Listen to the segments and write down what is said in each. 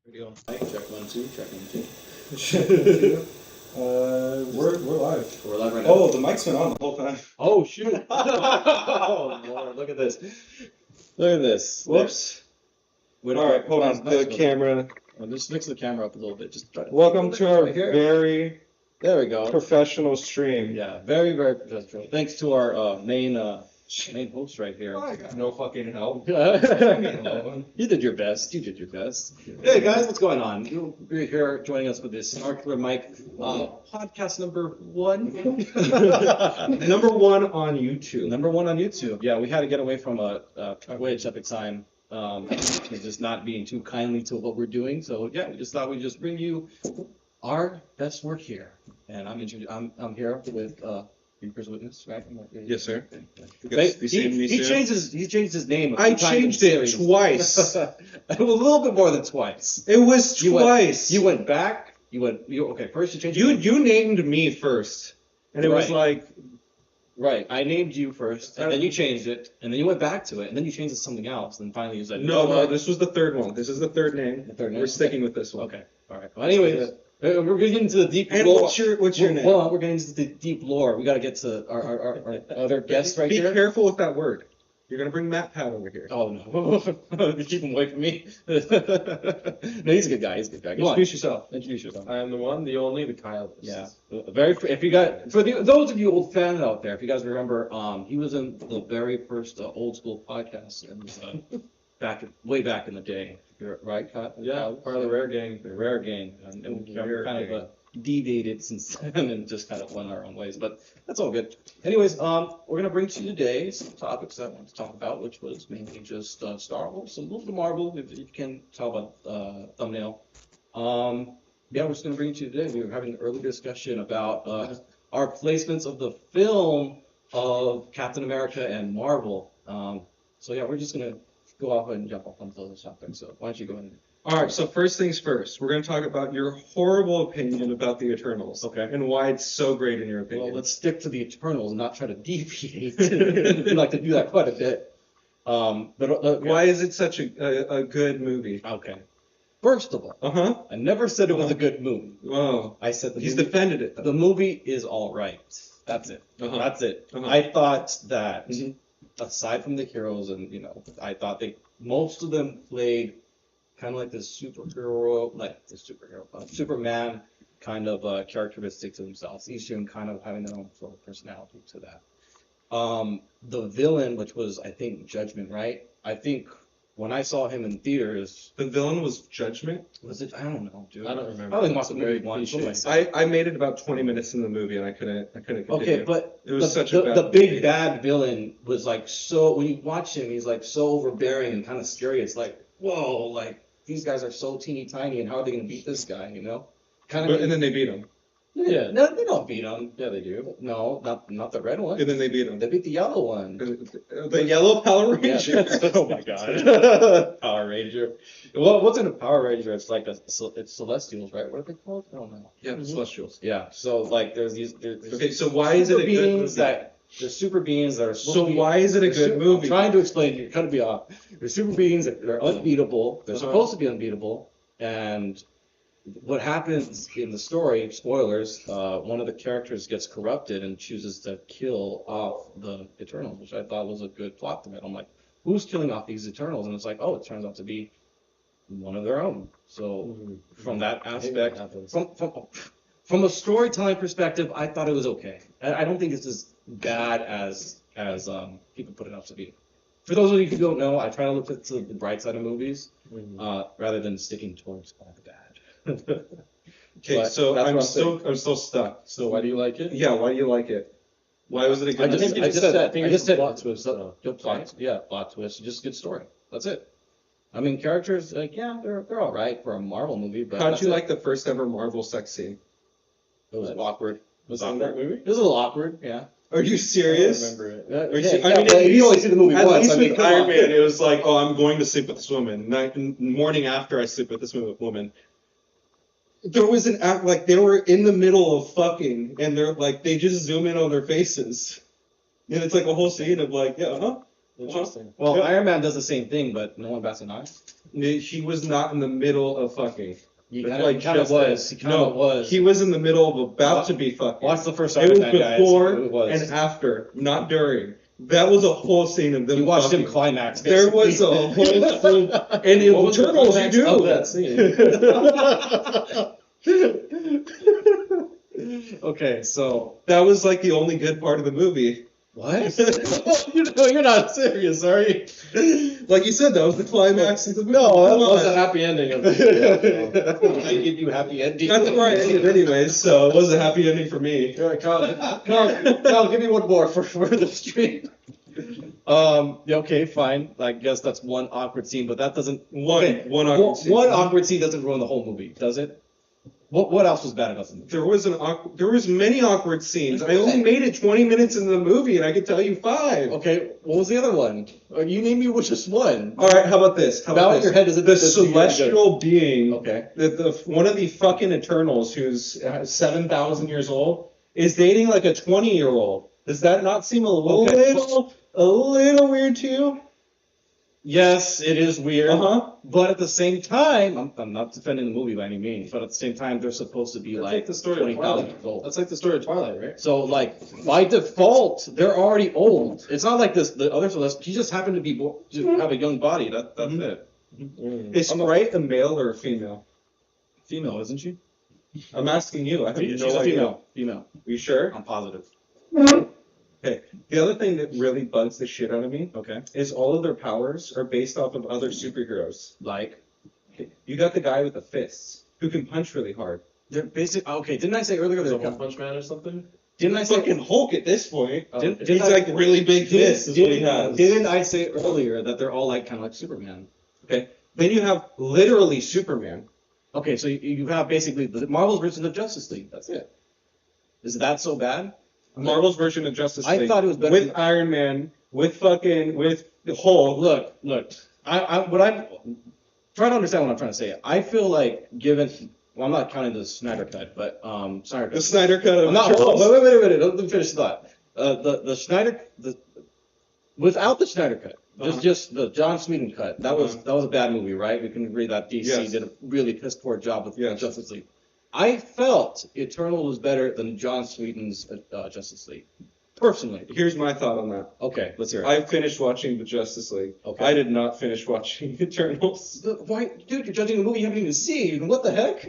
Video. Mic check 1 2 check 1 2. We're live. We're live right now. Oh, the mic's been on the whole time. Oh shoot! Oh Lord, look at this! Look at this. Whoops. Wait, All right, hold on. The camera. Just mix the camera up a little bit. Just try to. Welcome to our Right here. very There we go. professional stream. Yeah, very very professional. Thanks to our main host right here. I got no fucking help. You did your best. You did your best. Hey guys, what's going on? You're here joining us with this Starkillermike podcast number 1. Number 1 on YouTube. Number 1 on YouTube. Yeah, we had to get away from a Twitch epic time. Just not being too kindly to what we're doing. So yeah, we just thought we'd just bring you our best work here. And I'm here with Reaper's Witness, right? Yes, sir. He changed his name. I changed it twice. A little bit more than twice. It was twice. You went back. Okay. First you changed. You named me first, and it was like. Right, I named you first, and then you changed it, and then you went back to it, and then you changed it to something else, and then finally you said No, this was the third one. This is the third name. The third name? We're sticking with this one. Okay, all right. Well, anyways, we're getting into the deep And lore. what's your name? Well, we're getting into the deep lore. We got to get to our other guest right here. Be careful with that word. You're gonna bring Matt Pat over here. Oh no! You keep him away from me. No, he's a good guy. He's a good guy. Introduce yourself. Introduce yourself. I am the one, the only, the Kyle. Yeah, If you got those of you old fans out there, if you guys remember, he was in the very first old school podcast, and way back in the day, right? Kyle? Yeah, part of the Rare Gang. The Rare Gang, and we kind of deviated since then and just kind of went our own ways, but that's all good. Anyways, we're gonna bring to you today some topics that I want to talk about, which was mainly just Star Wars, a little bit of Marvel, if you can tell by thumbnail. Yeah, we're just gonna bring to you today. We were having an early discussion about our placements of the film of Captain America and Marvel. So yeah, we're just gonna go off and jump off on those topics. So why don't you go ahead? All right, so first things first, we're going to talk about your horrible opinion about the Eternals. Okay. And why it's so great in your opinion. Well, let's stick to the Eternals and not try to deviate. We like to do that quite a bit. Why is it such a good movie? Okay. First of all, I never said it was a good movie. Whoa. I said He's defended it, though. The movie is all right. That's it. That's it. I thought that, aside from the heroes, and I thought most of them played kind of like this Superman kind of characteristics of themselves. Each of them kind of having their own sort of personality to that. The villain, which was, I think, Judgment, right? I think when I saw him in theaters... The villain was Judgment? Was it? I don't know, dude. I don't remember. I think it must have been one. I made it about 20 minutes in the movie and I couldn't continue. Okay, but it was the big bad villain was like so... When you watch him, he's like so overbearing and kind of scary. It's like, whoa, like... These guys are so teeny tiny, and how are they going to beat this guy? And then they beat him. Yeah, no, they don't beat him. Yeah, they do. No, not the red one. And then they beat him. They beat the yellow one. The yellow Power Ranger. Yeah. Oh my god, Power Ranger. Well, what's in a Power Ranger? It's like it's Celestials, right? What are they called? I don't know. Yeah, the Celestials. Yeah. So like, there's these. Okay, so why is it a good movie? The super beings that are so why is it a good movie? I'm trying to explain. You're cutting me off. The super beings that are unbeatable. They're supposed to be unbeatable. And what happens in the story? Spoilers. One of the characters gets corrupted and chooses to kill off the Eternals, which I thought was a good plot thread. I'm like, who's killing off these Eternals? And it's like, oh, it turns out to be one of their own. So from that aspect, from a storytelling perspective, I thought it was okay. I don't think it's as bad as people put it out to be. For those of you who don't know, I try to look at the bright side of movies rather than sticking towards all the bad. Okay, so I'm still stuck. So why do you like it? Yeah, why do you like it? Why was it a good movie? I just said plot twist. Yeah, plot twist. Just good story. That's it. I mean, characters, like, yeah, they're all right for a Marvel movie. But how'd you like the first ever Marvel sex scene? It was awkward. Was it in that movie? It was a little awkward, yeah. Are you serious? I remember it. You only see the movie once. At least with Iron Man, it was like, oh, I'm going to sleep with this woman. Morning after I sleep with this woman. There was an act like they were in the middle of fucking, and they're like, they just zoom in on their faces, and it's like a whole scene of like, yeah, Interesting. Well, Yeah. Iron Man does the same thing, but no one bats an eye. He was not in the middle of fucking. He That's kind like of just was. He kind of was. He was in the middle of about to be fucking. Watch the first It Iron was Man, guys. before It was. and after, not during. That was a whole scene of them. You watched him fucking. climax. There was a whole scene, and in What was the Eternals you climax do of that scene? Okay, so That was like the only good part of the movie. what? You're not serious, are you? Like you said, that was the climax of the movie. No, that Come That was on. a happy ending of the I give you happy ending. That's where I ended anyways, so it was a happy ending for me. All right, Kyle, give me one more for the stream. Yeah, okay, fine. I guess that's one awkward scene, but that doesn't. One awkward scene. One awkward scene doesn't ruin the whole movie, does it? What else was bad about the movie? There was many awkward scenes. I only made it 20 minutes into the movie, and I could tell you 5. Okay, what was the other one? You named me with just one. All right, how about this? How Now about in this? your head is The celestial being, Okay. one of the fucking Eternals, who's 7,000 years old, is dating like a 20-year-old. Does that not seem a little weird to you? Yes, it is weird. Uh-huh. But at the same time, I'm not defending the movie by any means, but at the same time, they're supposed to be That's like like the story of 20,000 Twilight. years old. That's like the story of Twilight, right? So, like, by default, they're already old. It's not like this. The other Celeste, she just happened to be to have a young body. That's Mhm. it. Is Sprite a male or a female? Female, isn't she? I'm asking you. I have She's no a idea. female. Female. You sure? I'm positive. Okay. The other thing that really bugs the shit out of me Okay. is all of their powers are based off of other superheroes. Like, You got the guy with the fists who can punch really hard. they're basic. Okay, didn't I say earlier So they're One Punch Man or something? Didn't I say Fucking Hulk at this point. Didn't- Okay. didn't He's I- like really big fists is what he has. Didn't I say earlier that they're all like kind of like Superman? Okay. Then you have literally Superman. Okay, so you have basically the Marvel's version of Justice League. That's it. Is that so bad? Marvel's version of Justice I League. thought it was better with than- Iron Man, with the Hulk. Look. I'm trying to understand what I'm trying to say. I feel like well, I'm not counting the Snyder cut, but Snyder The cut. Snyder cut of I'm not. Charles. Hold on, wait. Let me finish the thought. Without the Snyder cut, just the John Sweden cut. That was a bad movie, right? We can agree that DC Yes. did a really piss poor job with Yes. Justice League. I felt Eternal was better than John Sweden's Justice League, personally. Here's my thought on that. Okay, let's hear it. I finished watching the Justice League. Okay. I did not finish watching Eternals Why, dude? You're judging a movie you haven't even seen. What the heck?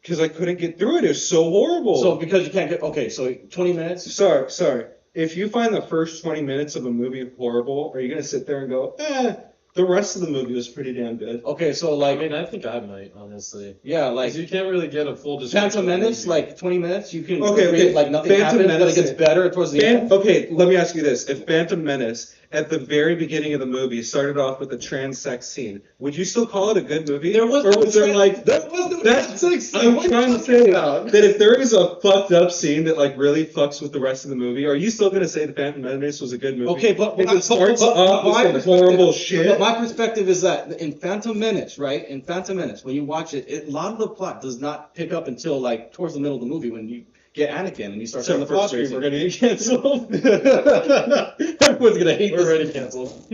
because I couldn't get through it. It was so horrible. So because you can't get so 20 minutes. Sorry. If you find the first 20 minutes of a movie horrible, are you gonna sit there and go, the rest of the movie was pretty damn good? Okay, so I like mean, I think I might, honestly. yeah, like Because you can't really get a full description. Phantom of the Menace, movie. like 20 minutes, you can Okay, agree, like nothing Phantom happens, but Menace- it gets better towards the end. Okay, let me ask you this: if Phantom Menace at the very beginning of the movie started off with a trans sex scene, would you still call it a good movie? There was or no was there trans- like there was no that's trans sex I'm scene. trying to say that if there is a fucked up scene that like really fucks with the rest of the movie, are you still gonna say the Phantom Menace was a good movie? Okay, but if it starts off my with some horrible But shit. my perspective is that in Phantom Menace, right? In Phantom Menace, when you watch it, a lot of the plot does not pick up until like towards the middle of the movie when you get Anakin and you start So seeing the the first first stream we're gonna get canceled. Everyone's gonna hate We're this. already canceled.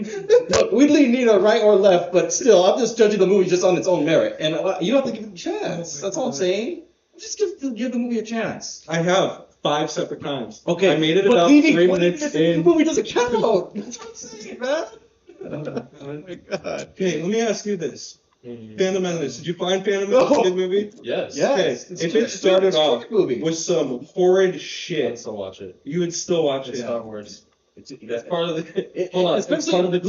Look, we lean neither right or left, but still, I'm just judging the movie just on its own merit, and you have to give it a chance. That's all I'm saying. Just give the movie a chance. I have 5 separate times. Okay, I made it but about leaving 3 20 minutes The in. movie doesn't count. That's what I'm saying, man. Oh my god. Okay, let me ask you this: Mhm. Phantom Menace. Did you find Phantom Menace a good movie? Yes. Yeah. Okay, Yes, it's if a- it started it's a off great movie. with some horrid I'd shit, still watch it. you would still watch It's it. Star Wars. It's, That's part of the. It, Hold on. especially, It's part of the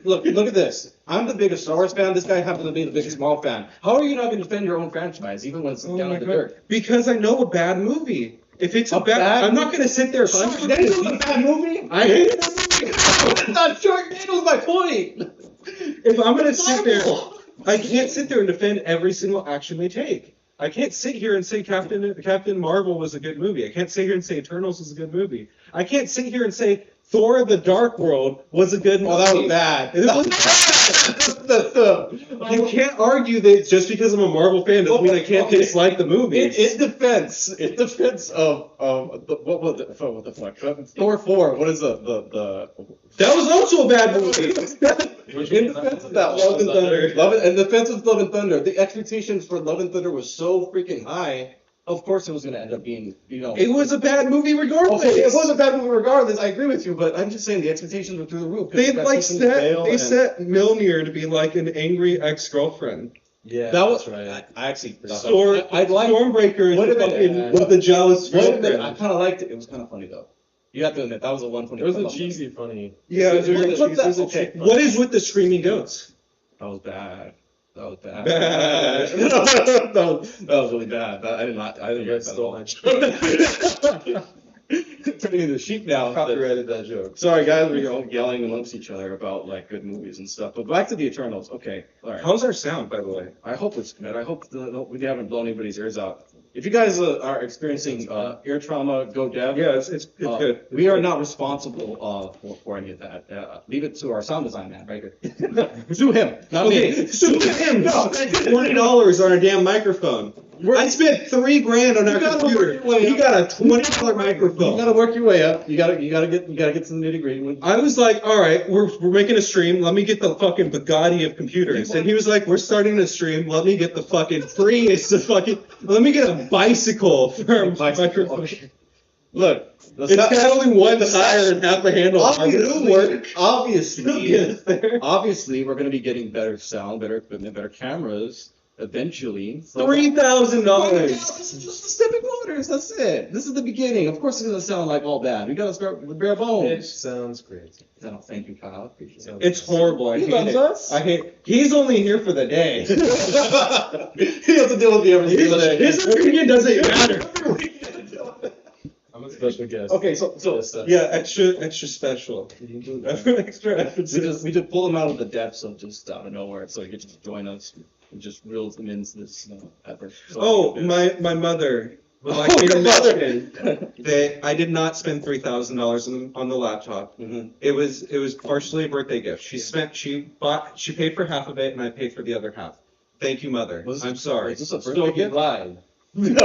look, canon. look at this. I'm the biggest Star Wars fan. This guy happens to be the biggest Marvel fan. How are you not going to defend your own franchise, even when it's Oh down my in the God. dirt? Because I know a bad movie. If it's a A bad, bad I'm not gonna sit there. That is a bad movie. I hate it. That's not Sharknado's my point. If I'm gonna sit there, Marvel. I can't sit there and defend every single action they take. I can't sit here and say Captain Marvel was a good movie. I can't sit here and say Eternals was a good movie. I can't sit here and say Thor: The Dark World was a good movie. Oh, that was bad. It was You can't argue that just because I'm a Marvel fan doesn't mean I can't Okay. dislike the movie. In defense of what the fuck? Thor 4. What is the That was also a bad movie. In defense of that, Love and Thunder. In defense of Love and Thunder, the expectations for Love and Thunder was so freaking high. Of course, it was going to end up being, It was a bad movie regardless. Okay, it was a bad movie regardless. I agree with you, but I'm just saying the expectations were through the roof. They Expectations set Milner to be like an angry ex-girlfriend. Yeah, That was that's right. I actually thought I'd like Stormbreaker Wait a is minute. fucking with the jealous Wait a minute, I girlfriend. kind of liked it. It was kind of funny though. You have to admit that was a one funny. It was a cheesy funny. Yeah, What- what's that? there's a Okay. What is with the screaming goats? That was bad. That was bad. Bad. that was really bad. I did not. I didn't You like guys that at stole all. my joke. Turning into sheep now. Copyrighted that joke. Sorry, guys. We're all yelling amongst each other about like good movies and stuff. But back to the Eternals. Okay. All right. How's our sound, by the way? I hope it's good. I hope we haven't blown anybody's ears out. If you guys are experiencing ear trauma, go deaf. Yeah, it's good. We are not responsible for any of that. Leave it to our sound design man, right here. Sue him, not Okay, me. so him. $20 on a damn microphone. I spent $3,000 on our gotta computer. work your way You got a $20 microphone. You gotta work your way up. You gotta get to the nitty gritty. I was like, all right, we're making a stream. Let me get the fucking Bugatti of computers. And he was like, we're starting a stream. Let me get the fucking Prius. Let me get a bicycle for a microphone. Okay. Look, It's got only one tire and half a handle. Obviously, we're gonna be getting better sound, better equipment, better cameras eventually. $3,000. This is just the stepping waters. That's it. This is the beginning. Of course, it's gonna sound like all bad. We gotta start with bare It bones. sounds great. Oh, thank you, Kyle. I appreciate it. It's horrible. I He hate loves it. us. I hate. He's only here for the day. He has to deal with you every single day. His opinion doesn't matter. I'm a special guest. Okay, so Yeah, extra special. extra. we just pull him out of the depths of just out of nowhere, so he gets to join us. And just reels him into this effort. So Oh, my mother would like me to mention that I did not spend $3,000 on the laptop. Mhm. It was partially a birthday gift. She paid for half of it, and I paid for the other half. Thank you, mother. I'm sorry. Is this a So birthday you gift? lied. You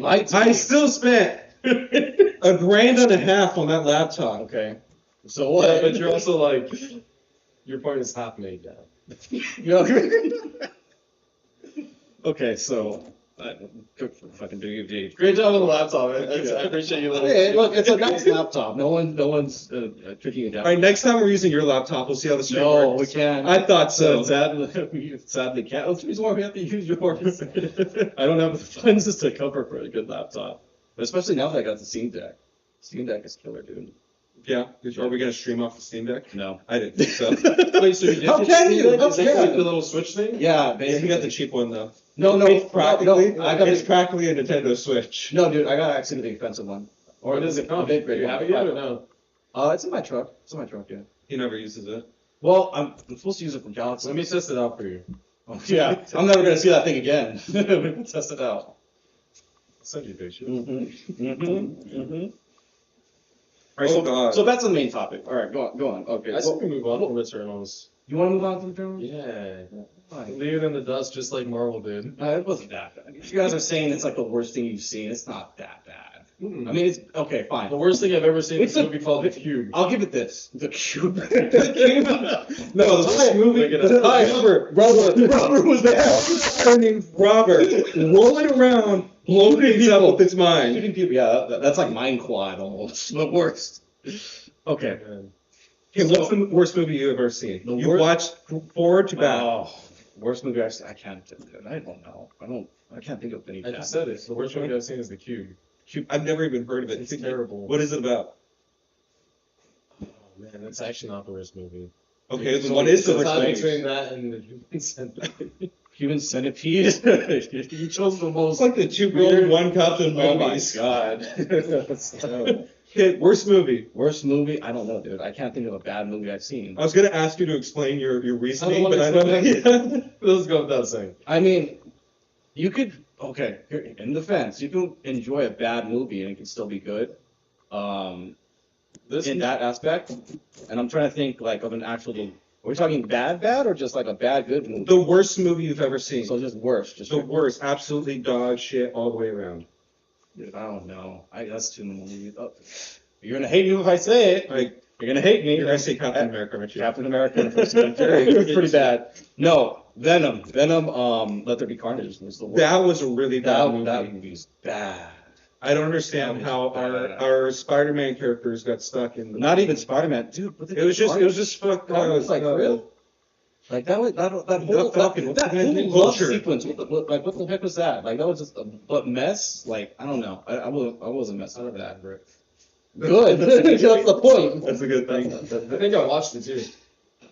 lied to I me. still spent $1,500 on that laptop. Okay. So Yeah, what? but you're also like, your point is half made now. Okay, so good for fucking DVD. Great job on the laptop. I appreciate you. Hey, look, it's a nice laptop. No one's tricking you down. All right, next time we're using your laptop, we'll see how the stream No, we works. can't. I thought so. Sadly can't. That's the reason why we have to use yours. I don't have the funds to cover for a good laptop, especially now that I got the Steam Deck. Steam Deck is killer, dude. Yeah, are we gonna stream off the Steam Deck? No. I didn't think so. Wait, so you did How get can the you? Steam Deck? How Is that can like you? the little Switch thing? Yeah, Yeah, basically. you got the cheap one though. No, It's practically, I got it's the, practically a Nintendo Switch. no, dude. I got actually the expensive one. Or does it come? The Do big you one. have it yet or no? It's in my truck. It's in my truck, yeah. He never uses it. Well, I'm supposed to use it from Galaxy. Let me test it out for you. Oh, yeah, I'm never gonna see that thing again. We can test it out. I'll send you a picture. Oh god. So that's the main topic. All right, go on. Okay. I say we move on from Eternals. You want to move on to the journals? Yeah. Fine. Leave it in the dust just like Marvel did. It wasn't that bad. If you guys are saying it's like the worst thing you've seen, it's not that bad. I mean, it's okay, fine. The worst thing I've ever seen It's is a a- movie called The Cube. I'll give it this. The Cube. No, the first movie. Look at it. Robert was there. Her name's Robert, rolling around, blowing things up with his mind. Shooting people, yeah, that's like Mind Quad almost. The worst. Okay. Man. Okay, what's the worst movie you've ever seen? The You worst- watched forward to back. Oh, worst movie I've seen. I can't. I don't know. I can't think of any. I just said it. The worst movie I've seen is The Cube. I've never even heard of it. It's terrible. What is it about? Oh man, it's actually not the worst movie. Okay, So then what is the it's worst not movie? between that and The Human Centipede. Human Centipede. You chose the It's most. like the two girls, one cup of Oh my movies. god. Okay, worst movie. Worst movie? I don't know, dude. I can't think of a bad movie I've seen. I was gonna ask you to explain your reasoning, wanna but I don't. explain Let's go without saying. I mean, you could. Okay, here, in defense, you can enjoy a bad movie and it can still be good. This In that aspect, and I'm trying to think like of an actual. Are we talking bad or just like a bad good movie? The worst movie you've ever seen. So just worse, just The worst, absolutely dog shit all the way around. Dude, I don't know. That's too many movies. Oh, you're gonna hate me if I say it. You're gonna hate me. I say Captain America, aren't you? Captain America in the first Avenger. It was pretty bad. No, Venom. Let There Be Carnage was the worst. That was a really bad movie. That movie's bad. I don't understand how our Spider-Man characters got stuck in. Not even Spider-Man, dude. It was just fucked. That was like real. Like that whole Falcon, that what's the whole love sequence. What the heck was that? Like that was just a mess. Like I don't know. I wasn't messed up with that. Good. That's the point. That's a good thing. I think I watched it too.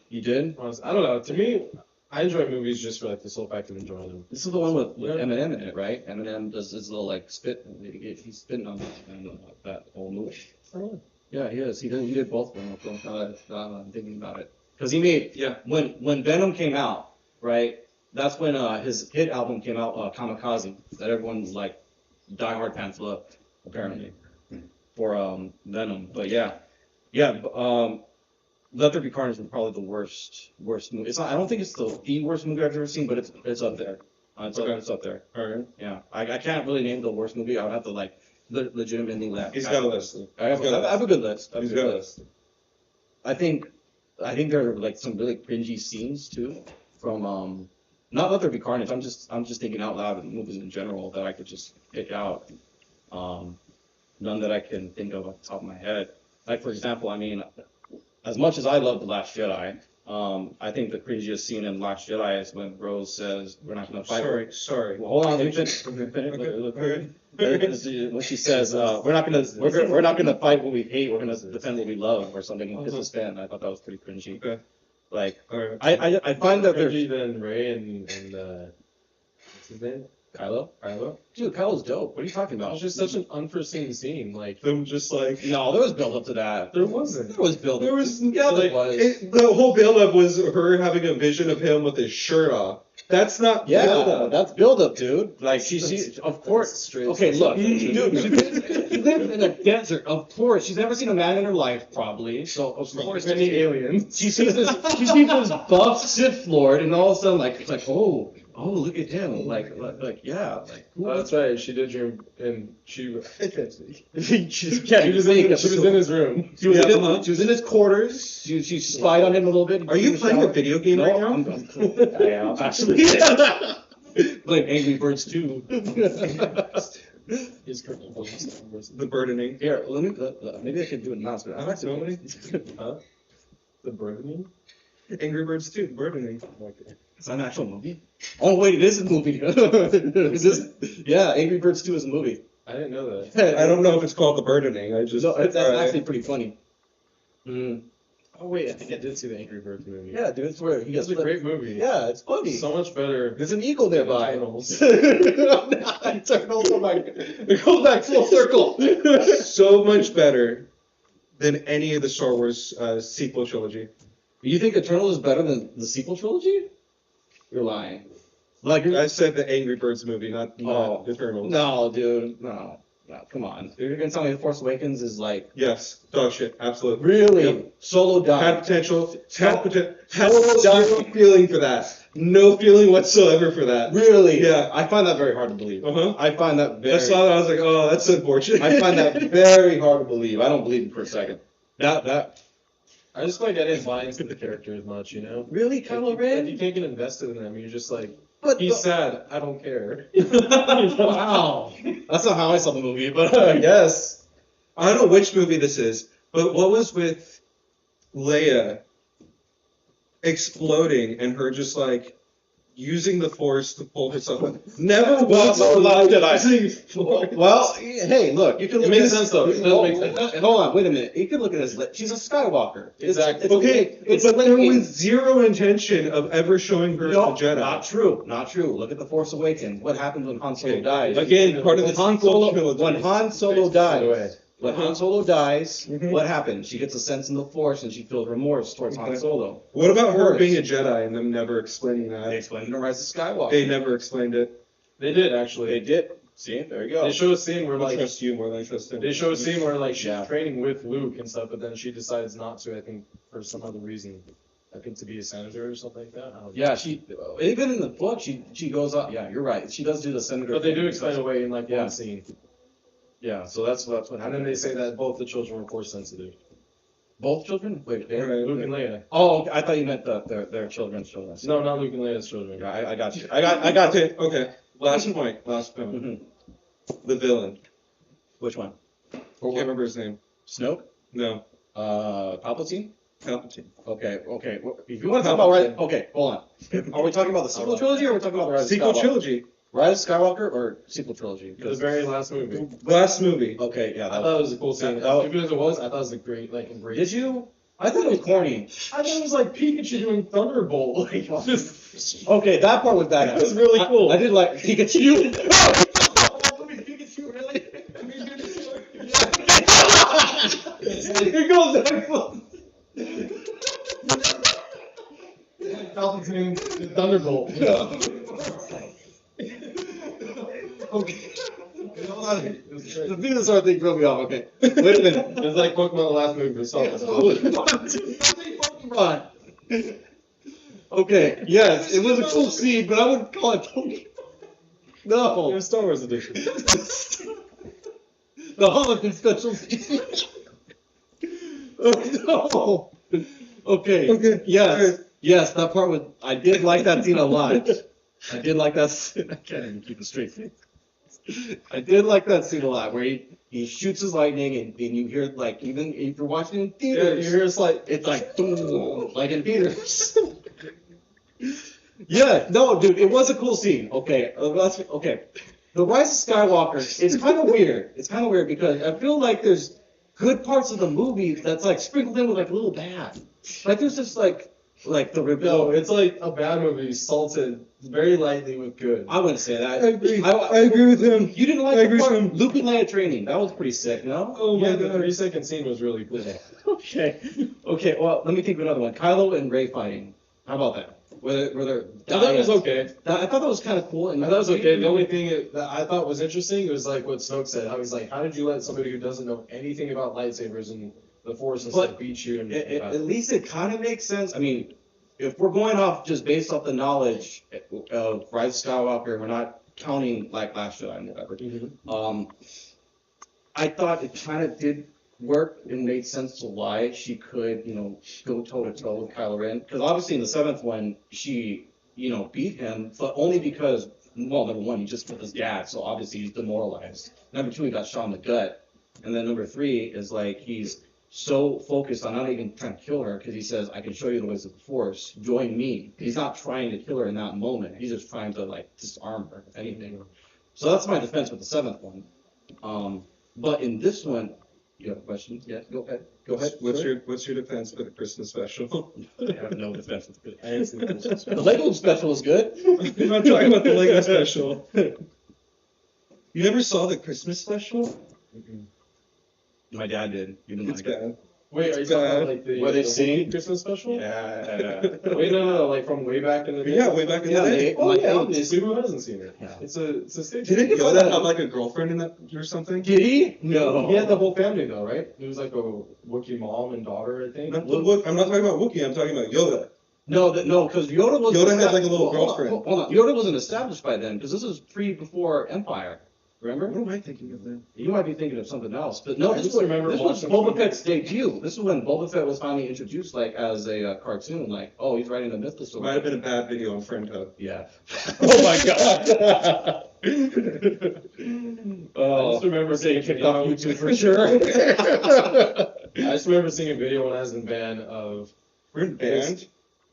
You did? Honestly, I don't know. To me, I enjoy movies just for like the sole fact of enjoying them. This is the one with Eminem in it, right? Eminem does his little like spit. He's spitting on that whole movie. Oh. Yeah, he is. He did both of them. I'm thinking about it because he made Yeah. when Venom came out, right? That's when his hit album came out, Kamikaze, that everyone's like diehard fans loved, apparently, for Venom. But yeah. Let There Be Carnage is probably the worst movie. It's not. I don't think it's the worst movie I've ever seen, but it's up there. It's up there. All right. Yeah, I can't really name the worst movie. I would have to like legitimately laugh. He's got a list. I have a good list. He's got a list. I think there are like some really cringy scenes too from not Let There Be Carnage. I'm just thinking out loud of movies in general that I could just pick out. None that I can think of off the top of my head. Like for example, I mean, as much as I love The Last Jedi, I think the craziest scene in Last Jedi is when Rose says, "We're not going to fight." Sorry. Well, hold on, let me finish. When she says, "We're not going to fight what we hate. We're going to defend what we love," or something. It's a stand. I thought that was pretty cringy. Okay. Like, All right. I find that there's Then Ray and what's his name? Kylo. Kylo. Dude, Kylo's dope. What are you talking That about? was just such an unforeseen scene. Like Them just like No, there was build up to that. there wasn't. There was build up. there was Yeah, there like, was. the whole build-up was her having a vision of him with his shirt off. That's not Yeah, build-up. that's build up, dude. Like she of course. Okay, look, dude, she lives in a desert. Of course, she's never seen a man in her life, probably. So of course, Many aliens. she sees this buff Sith Lord, and all of a sudden, like it's like, oh, look at him, like yeah, like. Oh, that's right. She did dream, and she she was in his room. She was in his quarters. She spied on him a little bit. Are you playing a video game right now? I am actually. Playing Angry Birds 2. His current The burdening. Here, let me. Maybe I can do an announcement. I'm actually. The burdening. Angry Birds 2, burdening. Is that an actual movie? Oh wait, it is a movie. Yeah, Angry Birds 2 is a movie. I didn't know that. I don't know if it's called the burdening. I just. No, that's actually pretty funny. Mm. Oh wait, I think I did see the Angry Birds movie. Yeah, dude, it's where he gets It's a great movie. Yeah, it's funny. So much better. There's an eagle nearby. Eternals. Eternals. Oh my God. It goes back full circle. So much better than any of the Star Wars sequel trilogy. You think Eternals is better than the sequel trilogy? You're lying. Like I said the Angry Birds movie, not Eternals. No, dude, no, come on. You're gonna tell me The Force Awakens is like Yes, dog shit, absolutely. really Yep. Solo died. Had potential. Had Solo zero died. feeling for that. No feeling whatsoever for that. Really? Yeah. I find that very hard to believe. Uh-huh. I find that I very. saw that. I was like, oh, that's unfortunate. I find that very hard to believe. I don't believe it for a second. That I just like I didn't buy into the character as much, you know. really Kylo Ren? If you can't get invested in them, you're just like, But he's sad. I don't care. wow, that's not how I saw the movie, but yes. I don't know which movie this is, but what was with Leia exploding and her just like using the Force to pull herself up? Never once allowed using Force. Well, hey, look, you can look It makes at sense, though. It does make sense. Hold on, wait a minute. You can look at this. She's a Skywalker. Exactly. Okay, but there was zero intention of ever showing her as a Jedi. Not true. Not true. Look at The Force Awakens. What happens when Han Solo dies? Again, part of the When Han Solo, trilogy. when Han Solo dies, when Uh-huh. Han Solo dies, Mhm. what happens? She gets a sense in the Force and she feels remorse towards Han Okay. Solo. What about her Force. being a Jedi and them never explaining They that? explained in The Rise of Skywalker. They never explained it. They did actually. They did. See, there you go. They show a scene where I like trust you more than I trust him. they show a scene where like she's Yeah. training with Luke and stuff, but then she decides not to. I think for some other reason. I think to be a senator or something like that. I don't know. Yeah, she even in the book she goes up. Yeah, you're right. She does do the senator. But they thing do explain because- away in like Yeah. one scene, Yeah, so that's what and happened. then they say that both the children were Force sensitive. Both children? Wait, Right. Luke and Leia. oh, okay, I thought you meant their children's children. No, not Luke and Leia's children. Yeah, I got you. I got you. Okay. Last point. Last point. Mhm. The villain. Which one? I can't remember his name. Snoke? No. Palpatine? Palpatine. Okay. Well, if you want to talk about Rise, okay, hold on. Are we talking about the sequel trilogy or are we talking about the Rise of Sequel Skywalker? trilogy. Rise of Skywalker or sequel trilogy? The very last movie. Last movie. Okay, yeah. I thought it was a cool scene. that was- As stupid as it was, I thought it was a great, like, embrace. Did you? I thought it was corny. I thought it was like Pikachu doing Thunderbolt. Like, just. Okay, that part was badass. It was really cool. I did like Pikachu. Pikachu, really? Here goes the Palpatine, Thunderbolt. Okay. The Venusaur thing threw me off. Okay. Wait a minute. It was like Pokemon the last movie. So Pokemon. Okay. Yes, it was a cool scene, but I wouldn't call it Pokemon. it No. was Star Wars edition. The Holiday special. Oh, no. Okay. Okay. Yes. Yes, that part was. I did like that scene a lot. I did like that scene. I can't even keep a straight face. I did like that scene a lot, where he shoots his lightning, and you hear, like, even if you're watching in Yeah, theaters, you hear it's like. it's like, boom, like in theaters. Yeah, no, dude, it was a cool scene. Okay, okay. The Rise of Skywalker, it's kind of weird. It's kind of weird because I feel like there's good parts of the movie that's like sprinkled in with like a little bad. Like there's just like the rebel. No, it's like a bad movie salted very lightly with good. I wouldn't say that. I agree. I agree with him. You didn't like I the agree part with him. Luke and Leia training. That was pretty sick, no? Oh my Yeah, the god. 3-second scene was really cool. Okay. Okay. Well, let me think of another one. Kylo and Rey fighting. How about that? Were there? I thought it was okay. I thought that was kind of cool. And I thought it was okay. The only thing that I thought was interesting was like what Snoke said. How he's like, how did you let somebody who doesn't know anything about lightsabers and the Force and But stuff beat you? And At least it kind of makes sense. I mean, if we're going off just based off the knowledge of Rise of Skywalker, we're not counting like Last Jedi and whatever. Mhm. I thought it kind of did work and made sense to why she could, go toe to toe with Kylo Ren. Because obviously in the seventh one, she, beat him, but only because, well, number one, he just killed his dad, so obviously he's demoralized. Number two, he got shot in the gut. And then number three is like he's so focused on not even trying to kill her because he says, I can show you the ways of the Force. Join me. He's not trying to kill her in that moment. He's just trying to, like, disarm her, if anything. So that's my defense with the seventh one. But in this one, you have a question? Yeah, go ahead. Go ahead. What's your defense for the Christmas special? I have no defense with the I didn't see the Lego special is good. I'm not talking about the Lego special. You never saw the Christmas special? My dad did. You didn't It's like it. bad. Wait, are you It's talking bad. about like the Where they the sing? Wookiee Christmas special? Yeah. Wait, no, like from way back in the day. Yeah, way back in Yeah, the day. they- Oh My yeah, dad obviously. Who hasn't seen it? Yeah. It's a stage. Didn't Yoda have like a girlfriend in that or something? Did he? No. He had the whole family though, right? It was like a Wookiee mom and daughter, I think. I'm not talking about Wookiee. I'm talking about Yoda. No, because Yoda was. Yoda had like a little Hold on, girlfriend. Hold on. Yoda wasn't established by then because this is before Empire. Remember? What am I thinking of then? You might be thinking of something else, but no, I this just was, remember this was watching Boba some- Fett's debut. This is when Boba Fett was finally introduced, like as a cartoon. Like, oh, he's writing the mythos. Might have been a bad video on Friend Hub. Yeah. Oh my god. Oh, I just remember seeing kicked a off video- YouTube for sure. I just remember seeing a video when I was in band of. We're in band.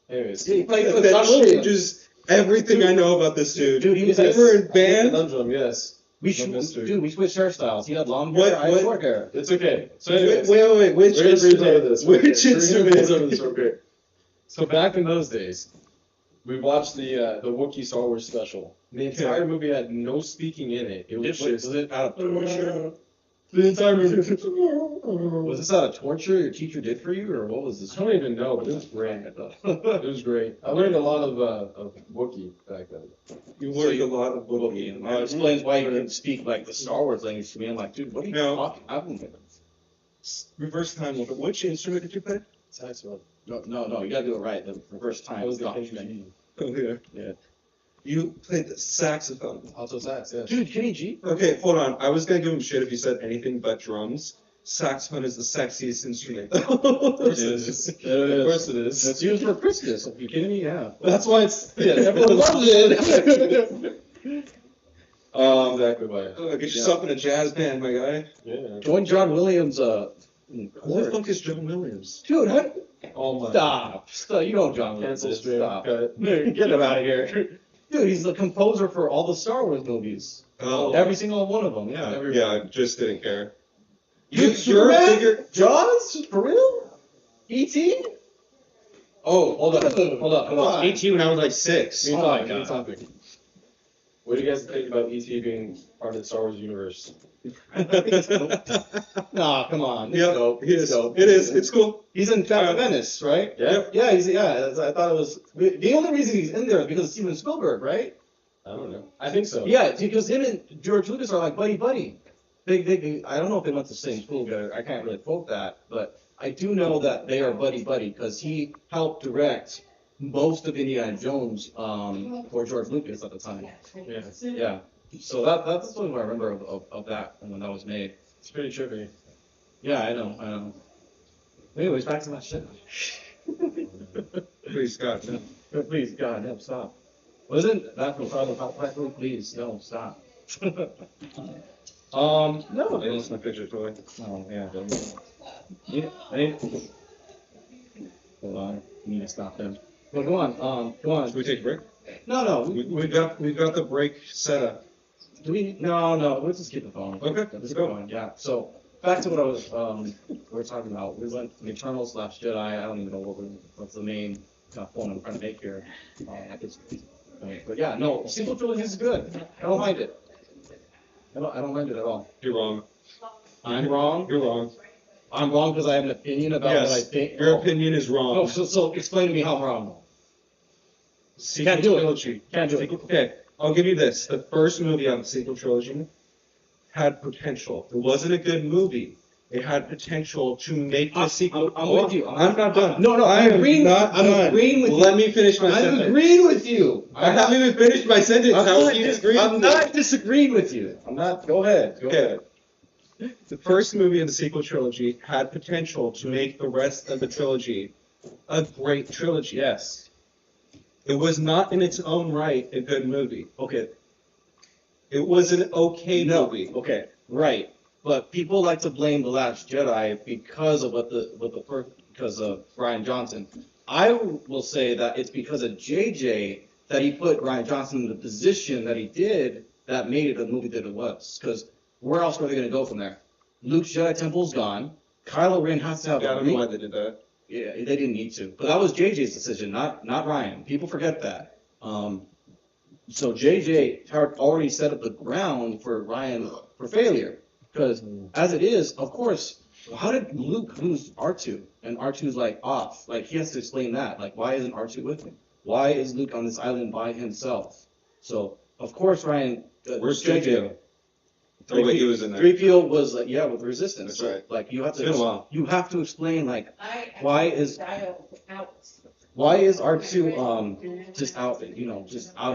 Anyways. He played with That John Williams. changes everything I know about this dude. Dude, he was If we're in The band. Conundrum, yes. We The mystery. we switched hairstyles. He had long What- hair. I had what- short hair. It's okay. So Wait, anyways. wait. Which We're gonna breeze over instrument? this. Which We're gonna instrument? breeze over this real quick. So back in those days, we watched the Wookiee Star Wars special. The entire movie had no speaking in it. It was just Was it out of torture? the entire movie. Was this out of torture your teacher did for you, or what was this? I don't even know, but it was great. It was great. I learned a lot of Wookiee back then. You So learned you- a lot of Wookiee. That explains why you can speak like the Star Wars language to me. I'm like, dude, what are you No. talking? I don't know. Reverse time limit. Which instrument did you play? Saxophone. No, you gotta do it right. The reverse time. That was the Stop. Kenny G. Oh yeah. Yeah. You played the saxophone. Alto sax, yes. Dude, Kenny G. Okay, hold on. I was gonna give him shit if he said anything but drums. saxophone is the sexiest instrument. Of course it is. Of course it is. It's used for Christmas. Are you kidding me? Yeah. That's why it's everyone loves it. Exactly why. Get yourself in a jazz band, my guy. Yeah. Join John Williams. Who the fuck is John Williams? Dude, how, Oh my. stop. You know John Williams. Cancel stream. Stop. Cut. Get him out of here. Dude, he's the composer for all the Star Wars movies. Oh, Every single one of them. Yeah. yeah, I just didn't care. You're a Superman? figure. Jaws? For real? E.T.? Oh, hold up. Hold up. Come on. 18 when I was like 6. Oh my God. Topic. What do you guys think about E.T. being part of the Star Wars universe? Nah, come on. It's Yeah, dope. it is. It's dope. It is. It's cool. He's in Phantom Menace, right? Yeah. Yeah, I thought it was. The only reason he's in there is because of Steven Spielberg, right? I don't know. I think so. Yeah, because him and George Lucas are like buddy. I don't know if they went to the same school together. I can't really quote that, but I do know that they are buddy because he helped direct most of Indiana Jones for George Lucas at the time. Yeah. Yeah. So that's what I remember of that when that was made. It's pretty trippy. Yeah, I know. Anyways, back to my shit. Please, Scott. No. Please, God, no, stop. Wasn't that the problem? Please, no, stop. No, it was my picture toy. Oh, yeah. Yeah, I need. Hold on. I need to stop them. Well, go on. Go on. Should we take a break? No. We've got the break set up. Do we? No. Let's just keep the phone. Okay, Let's let's keep go. going. Yeah. So back to what I was we were talking about. We went from Eternals / Jedi. I don't even know what's the main point I'm trying to make here. But yeah, no, the sequel trilogy is good. I don't mind it. I don't mind it at all. You're wrong. I'm wrong. You're wrong. I'm wrong because I have an opinion about what I Yes, think. your opinion is wrong. No, so explain to me how I'm wrong. Sequel Can't do it. trilogy. Can't do it. Okay, I'll give you this. The first movie on the sequel trilogy had potential. It wasn't a good movie. It had potential to make the sequel. I'm with you. I'm not done. No, I am not I'm done. agreeing with you. Let me finish my I'm sentence. agreeing with you. I haven't even finished my sentence. How can you disagree I'm with me? not disagreeing with you. I'm not. Go ahead. Go Okay. ahead. The first movie in the sequel trilogy had potential to make the rest of the trilogy a great trilogy. Yes. It was not in its own right a good movie. Okay. It was an okay movie. Okay. Right. But people like to blame The Last Jedi because of because of Rian Johnson. I will say that it's because of JJ that he put Rian Johnson in the position that he did that made it the movie that it was. Because where else were they going to go from there? Luke's Jedi Temple's gone. Kylo Ren has to have I don't know why they did that. Yeah, they didn't need to. But that was JJ's decision, not Ryan. People forget that. So JJ had already set up the ground for Ryan for failure. Because as it is, of course, how did Luke lose R2? And R2's like off. Like he has to explain that. Like why isn't R2 with him? Why is Luke on this island by himself? So of course Ryan. Where's JJ? Oh, wait, he was in there. 3PO was with Resistance. That's right. Like you have It's been a while. you have to explain like Why is R2 just out in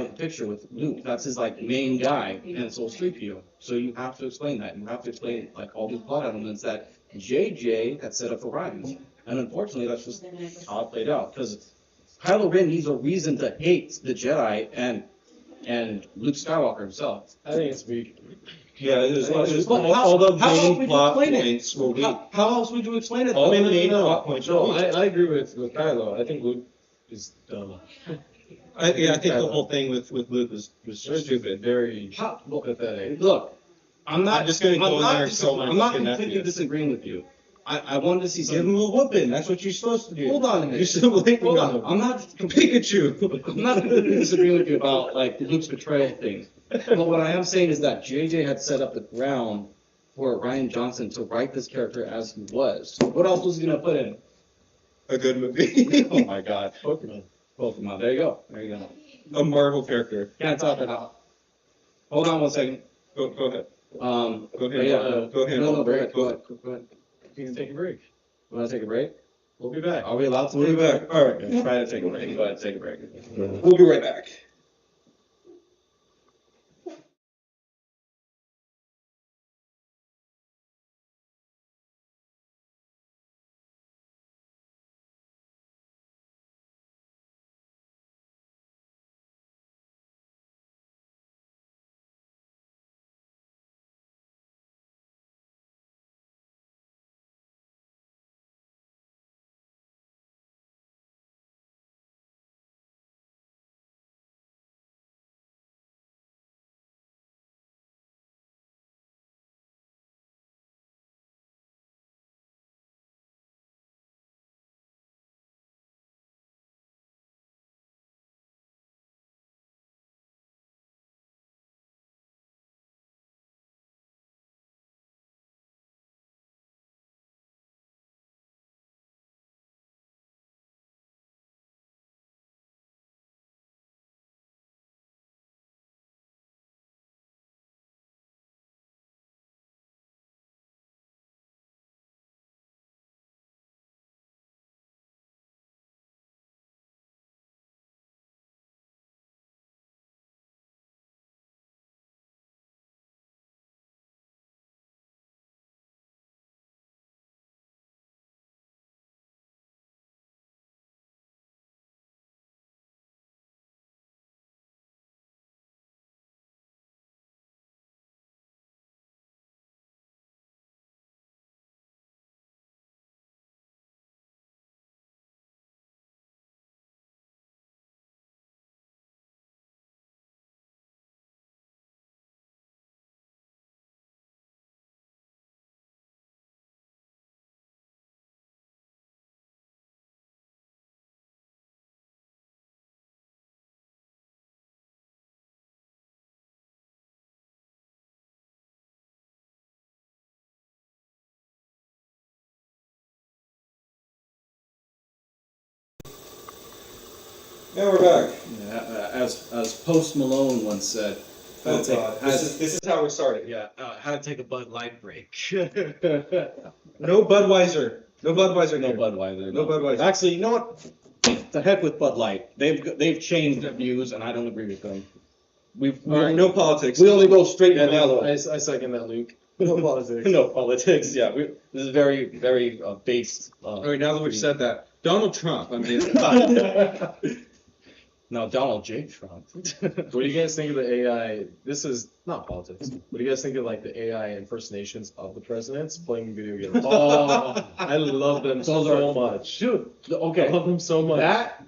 the picture with Luke? That's his like main guy, and so is 3PO. So you have to explain that. You have to explain like all these plot elements that JJ had set up for Ryan. And unfortunately, that's just how it played out. Because Kylo Ren needs a reason to hate the Jedi and Luke Skywalker himself. I think it's weak. Yeah, it was But all the how else main would you plot explain it? points were weak. How else would you explain it? All the though? main plot points were No, weak. I agree with Kylo. I think Luke is dumb. I think the whole thing with Luke was just stupid. Very How- pathetic. Look, I'm not. I'm just gonna go in not there and dis- sell my I'm not fucking completely nephew. disagreeing with you. I wanted to see Give some. him a whooping. That's what you're supposed to do. Hold on a minute. You're still waiting Hold on on. him. I'm not. Pikachu. I'm not completely disagreeing with you about like Luke's betrayal thing. But what I am saying is that JJ had set up the ground for Rian Johnson to write this character as he was. What else was he gonna put in? A good movie. Oh my God. Pokemon. Pokemon. There you go. There you go. A Marvel character. Can't talk it out. Hold on 1 second. Go ahead. Go Go ahead. Go ahead. No, go ahead. Go ahead. Go ahead. You can take a break. You want to take a break? We'll be back. Are we allowed to? We'll be take a back. All right. break? Try to take a break. Go ahead, take a break. We'll be right back. Yeah, we're back. As Post Malone once said, Oh God, this is how we started. yeah, how to take a Bud Light break. No Budweiser. No Budweiser. No here. Budweiser. No Budweiser. Actually, you know what? The heck with Bud Light. They've changed their views, and I don't agree with them. All right, no politics. We only go straight Yeah, to no, yellow. I second that, Luke. No politics. No politics. Yeah, this is very, very based. All right, now that we've said that, Donald Trump. I mean, No, Donald J. Trump. What do you guys think of the AI? This is not politics. What do you guys think of like the AI impersonations of the presidents playing video games? Oh, I love them those so are much. dude. I Okay, love them so much.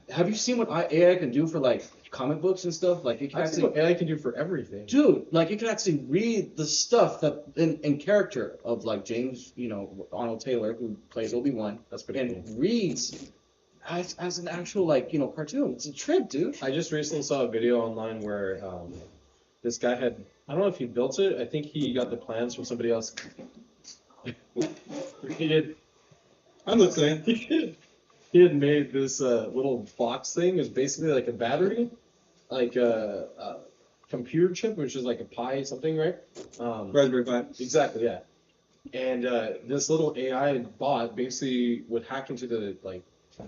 have you seen what AI can do for like comic books and stuff? Like it can I've seen actually, what AI can do for everything. dude, like you can actually read the stuff that in character of like James, Arnold Taylor who plays Obi-Wan, That's pretty cool. and reads as an actual like cartoon. It's a trip, dude. I just recently saw a video online where this guy had, I don't know if he built it. I think he got the plans from somebody else. I'm listening. He had made this little box thing. It was basically like a battery, like a computer chip, which is like a Pi something, right? Raspberry Pi. Exactly, yeah. And this little AI bot basically would hack into the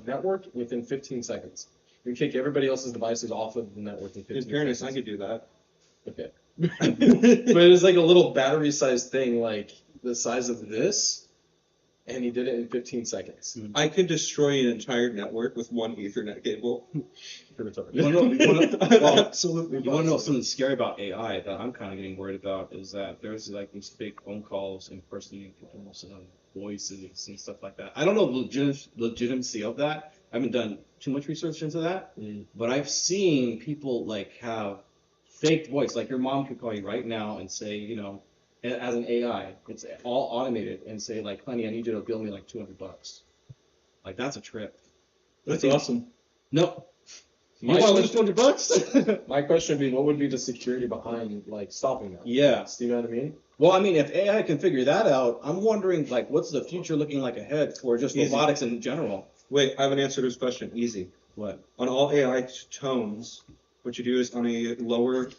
network within 15 seconds. You kick everybody else's devices off of the network in 15 In fairness, I seconds. could do that. Okay. But it was like a little battery-sized thing, like the size of this, and he did it in 15 seconds. I could destroy an entire network with one Ethernet cable. You wanna Absolutely. You want to know something scary about AI that I'm kind of getting worried about is that there's like these fake phone calls impersonating people's voices and stuff like that. I don't know the legitimacy of that. I haven't done too much research into that, but I've seen people like have fake voice. Like your mom could call you right now and say, as an AI, it's all automated and say like, honey, I need you to bill me like $200. Like that's a trip. That's awesome. No. My You want to question- lose $200? My question would be, what would be the security behind stopping that? Yeah. Do you know what I mean? Well, I mean, if AI can figure that out, I'm wondering, like, what's the future looking like ahead for just Easy. robotics in general? Wait, I have an answer to this question. Easy. What? On all AI tones, what you do is on a lower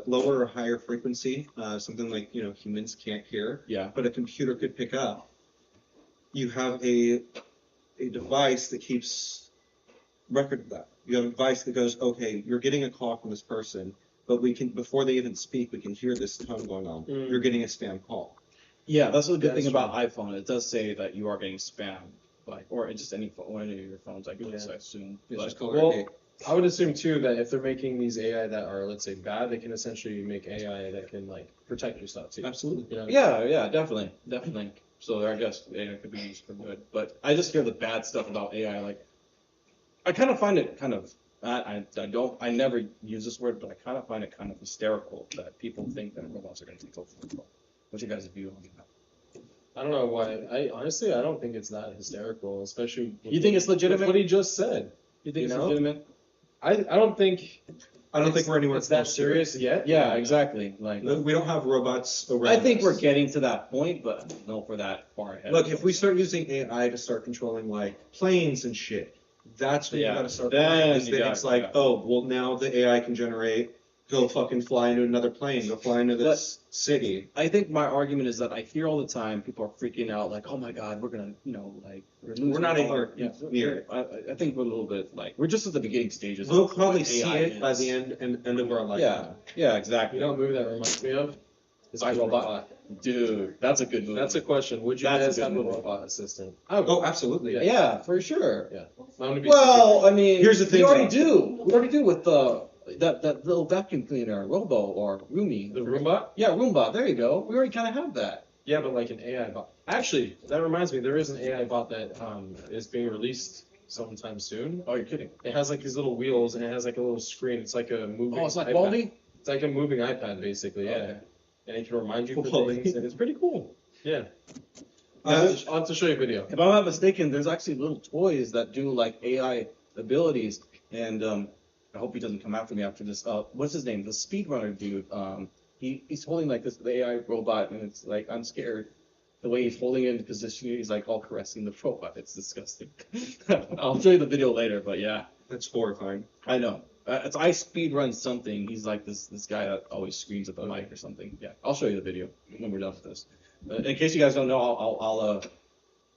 or higher frequency, something like humans can't hear, Yeah. but a computer could pick up. You have a device that keeps record of that. You have a device that goes, okay, you're getting a call from this person, but we can, before they even speak, we can hear this tone going on. You're getting a spam call. Yeah, that's the good That's thing about iPhone. It does say that you are getting spam, or just any phone, one of your phones, I guess, I assume. It's But- just called Well, RP. I would assume too that if they're making these AI that are, let's say, bad, they can essentially make AI that can protect your stuff too. Absolutely. You know? yeah, definitely. So I guess AI could be used for good. But I just hear the bad stuff about AI. Like, I kind of find it kind of. I never use this word, but I kind of find it kind of hysterical that people think that robots are going to take over the world. What's your guys' view on that? I don't know why. I honestly, I don't think it's that hysterical, especially. You think it's legitimate? With what he just said. You think You it's know? legitimate? I don't think. I don't think we're anywhere It's that close to it. serious yet. Yeah, exactly. Like, No, we don't have robots around I think us. we're getting to that point, but no, for that far ahead. Look, if we start using AI to start controlling planes and shit, that's when Yeah, you gotta start. then Because you then got- it's like, yeah. oh, well, now the AI can generate, go fucking fly into another plane, go fly into this city. I think my argument is that I hear all the time people are freaking out, like, oh my god, we're gonna, we're losing. We're not our- anywhere Yeah, near it. I think we're a little bit we're just at the beginning stages. We'll of probably what see AI it by is. the end of our lifetime. Yeah, exactly. You know what movie that reminds me of? Is iRobot. Dude, that's a good movie. That's a question. Would you That's a guys good have a movie. robot assistant? Oh, absolutely. Yeah. Yeah, for sure. Yeah. I'm gonna be Well, I mean, Here's the thing, We already though. do. We already do with that little vacuum cleaner, Robo or Roomie. the Roomba. Yeah, Roomba. There you go. We already kind of have that. Yeah, but like an AI bot. Actually, that reminds me, there is an AI bot that is being released sometime soon. Oh, you're kidding. It has these little wheels and it has a little screen. It's like a moving. Oh, it's like iPad. Baldy. It's like a moving iPad, basically. Yeah. Okay. And it can remind you of Baldy. things, and it's pretty cool. Yeah. Uh, I'll have to show you a video. If I'm not mistaken, there's actually little toys that do like AI abilities, and I hope he doesn't come after me after this. What's his name? The speedrunner dude. He's holding like this the AI robot, and it's like I'm scared. The way he's holding it in position, he's like all caressing the robot. It's disgusting. I'll show you the video later, but yeah. That's horrifying. I know. I speed run something. He's like this guy that always screams at the mic or something. Yeah, I'll show you the video when we're done with this. In case you guys don't know,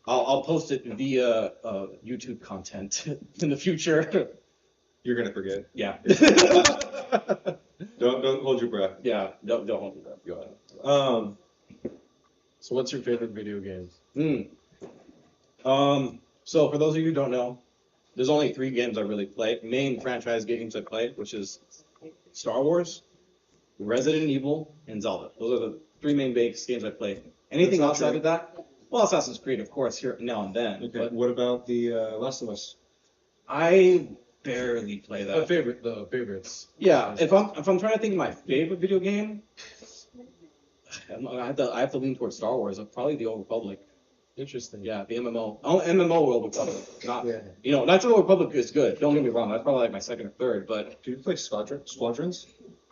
I'll post it via YouTube content in the future. You're gonna forget. Yeah. Don't hold your breath. Yeah. Don't hold your breath. Go ahead. So what's your favorite video games? So for those of you who don't know, there's only 3 games I really play. Main franchise games I play, which is Star Wars, Resident Evil, and Zelda. Those are the 3 main base games I play. Anything outside of that? Well, Assassin's Creed, of course, here now and then. Okay. But What about the Last of Us? I barely play that. The favorites. Yeah, if I'm trying to think of my favorite video game, I have to lean towards Star Wars. Probably the Old Republic. Interesting. Yeah, the MMO. Oh, MMO Old Republic. Not Yeah. Not the Old Republic is good. Don't get me wrong. That's probably like my second or third. But Do you play Squadrons?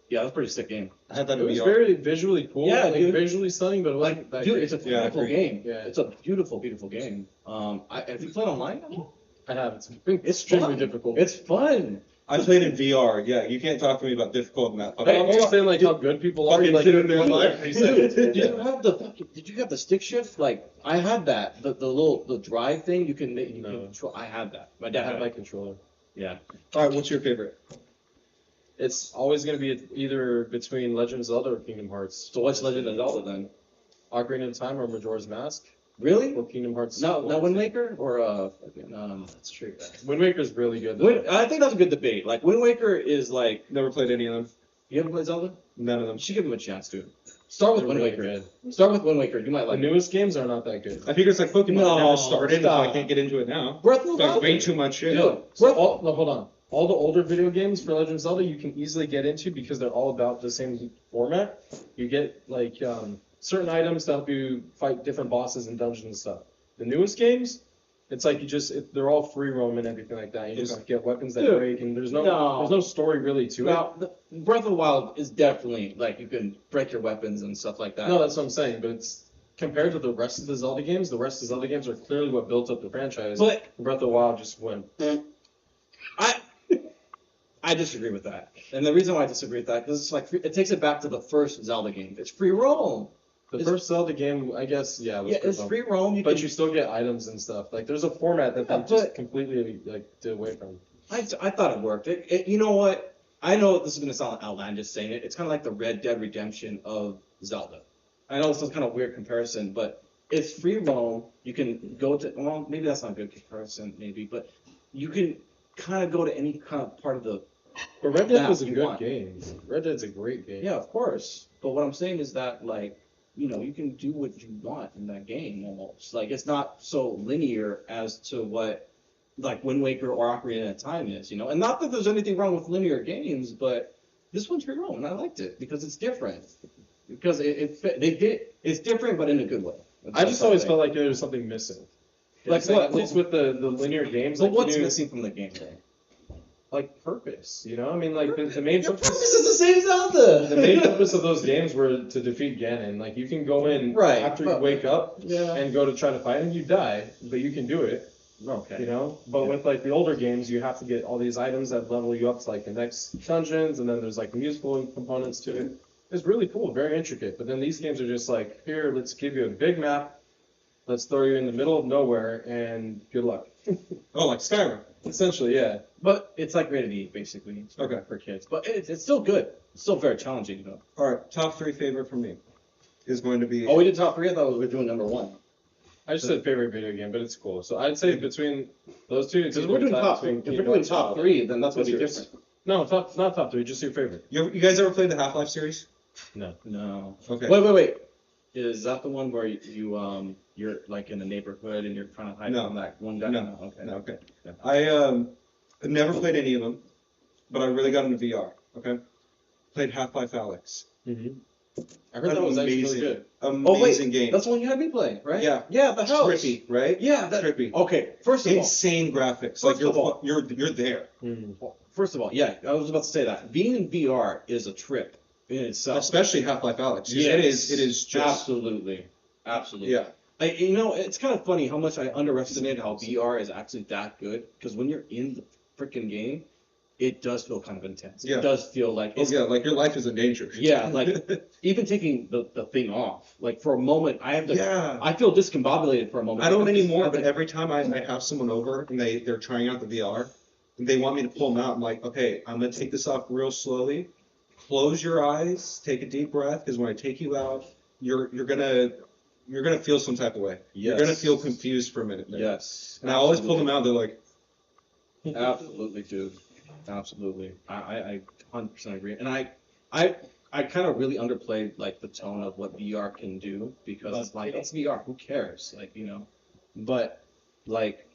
yeah, that's a pretty sick game. I had that It in was VR. very visually cool. Yeah, like, dude. visually stunning, but it wasn't Like, that dude, great. it's a Yeah, I beautiful agree. game. Yeah. It's a beautiful, beautiful game. Have you played online? I have. It's It's extremely fun. difficult. It's fun. I played in VR. Yeah, you can't talk to me about difficult in that. I'm just saying like how good people are. Fucking Like, sitting there like- Did you have the stick shift? Like I had that. The drive thing you can No. control. I had that. My I dad have had my it. controller. Yeah. All right, what's your favorite? It's always going to be either between Legend of Zelda or Kingdom Hearts. So what's Legend of Zelda then? Ocarina of Time or Majora's Mask Really? or Kingdom Hearts. No, Wind Waker or That's true. Wind Waker's really good. Though. I think that's a good debate. Like Wind Waker is like. Never played any of them. You ever played Zelda? None of them. You should give him a chance, dude. Start with They're Wind really Waker. good. Start with Wind Waker. You might The like it. newest games are not that good. I figure it's like Pokemon. No, I never started, so I stop. can't get into it now. Breath of the It's like Wild. way too much shit. Dude, So hold on. All the older video games for Legend of Zelda you can easily get into because they're all about the same format. You get like certain items to help you fight different bosses and dungeons and stuff. The newest games, it's like they're all free roam and everything like that. You just get weapons that Dude, break and there's no. no story really to Now, Breath of the Wild is definitely like you can break your weapons and stuff like it. that. No, that's what I'm saying. But it's compared to the rest of the Zelda games, the rest of the Zelda games are clearly what built up the franchise. But Breath of the Wild just went. I disagree with that, and the reason why I disagree with that because it's like it takes it back to the first Zelda game. It's free roam. The first Zelda game, I guess, was It's roam. free roam. But you still get items and stuff. Like there's a format that Yeah, they just but- completely like did away from. I thought it worked. You know what? I know this is gonna sound outlandish saying it. It's kind of like the Red Dead Redemption of Zelda. I know this is kind of a weird comparison, but it's free roam. You can go to well, maybe that's not a good comparison, maybe, but you can kind of go to any kind of part of the. But Red Dead Yeah, was a you good want. game. Red Dead's a great game. Yeah, of course. But what I'm saying is that like. You can do what you want in that game almost. Like it's not so linear as to what like Wind Waker or Ocarina of Time is, And not that there's anything wrong with linear games, but this one's your own, and I liked it because it's different. Because it's different, but in a good way. I just always felt like there was something missing. Like It's like, what? at least with the linear games, But like what's you knew, missing from the game then? like purpose. I mean, like the main Your purpose. purpose is the same Zelda. The main purpose of those games were to defeat Ganon. Like you can go in Right, after you but- wake up Yeah. and go to try to fight him, you die, but you can do it. Okay. But with like the older games, you have to get all these items that level you up to like the next dungeons, and then there's like musical components to it. It's really cool, very intricate. But then these games are just like, here, let's give you a big map, let's throw you in the middle of nowhere, and good luck. Oh, like Skyrim. Essentially, yeah. But it's like rated E basically. Okay. For kids, but it's still good. It's still very challenging though. All right, top 3 favorite for me is going to be. Oh, we did top 3. I thought we were doing number 1. I just said favorite video game, but it's cool. So I'd say between those two, it's Because we're doing top. If we're doing top 3, then that's gonna be What's yours? different. No, not top 3, just your favorite. You guys ever played the Half-Life series? No. No. Okay. Wait. Is that the one where you're like in a neighborhood and you're trying to hide No. from that one guy? No. Okay. No, okay. Yeah. I never played any of them, but I really got into VR. Okay. Played Half-Life Alyx. Mm-hmm. I heard that was actually really good. Amazing game. That's the one you had me play, right? Yeah. Yeah, the house. Trippy, right? Yeah, Trippy. Okay, first of all, Insane graphics. First Like of all- you're there. yeah, I was about to say that. Being in VR is a trip in itself. Especially Half-Life Alyx. Yes. It is just. Absolutely. Yeah. It's kind of funny how much I underestimated how VR is actually that good. Because when you're in freaking game, it does feel kind of intense. Yeah. It does feel like Oh yeah, like your life is in danger. yeah, like even taking the thing off, like for a moment, I have to. Yeah. I feel discombobulated for a moment. I don't Like, I'm anymore, just- but every time I have someone over and they're trying out the VR, and they want me to pull them out, I'm like, okay, I'm gonna take this off real slowly. Close your eyes, take a deep breath, because when I take you out, you're gonna feel some type of way. You're gonna Yes. feel confused for a minute. There. Yes. And I always pull them out. They're like, Absolutely, dude. Absolutely. I 100% agree. And I kind of really underplayed like the tone of what VR can do because it's like it's VR. Who cares? Like but like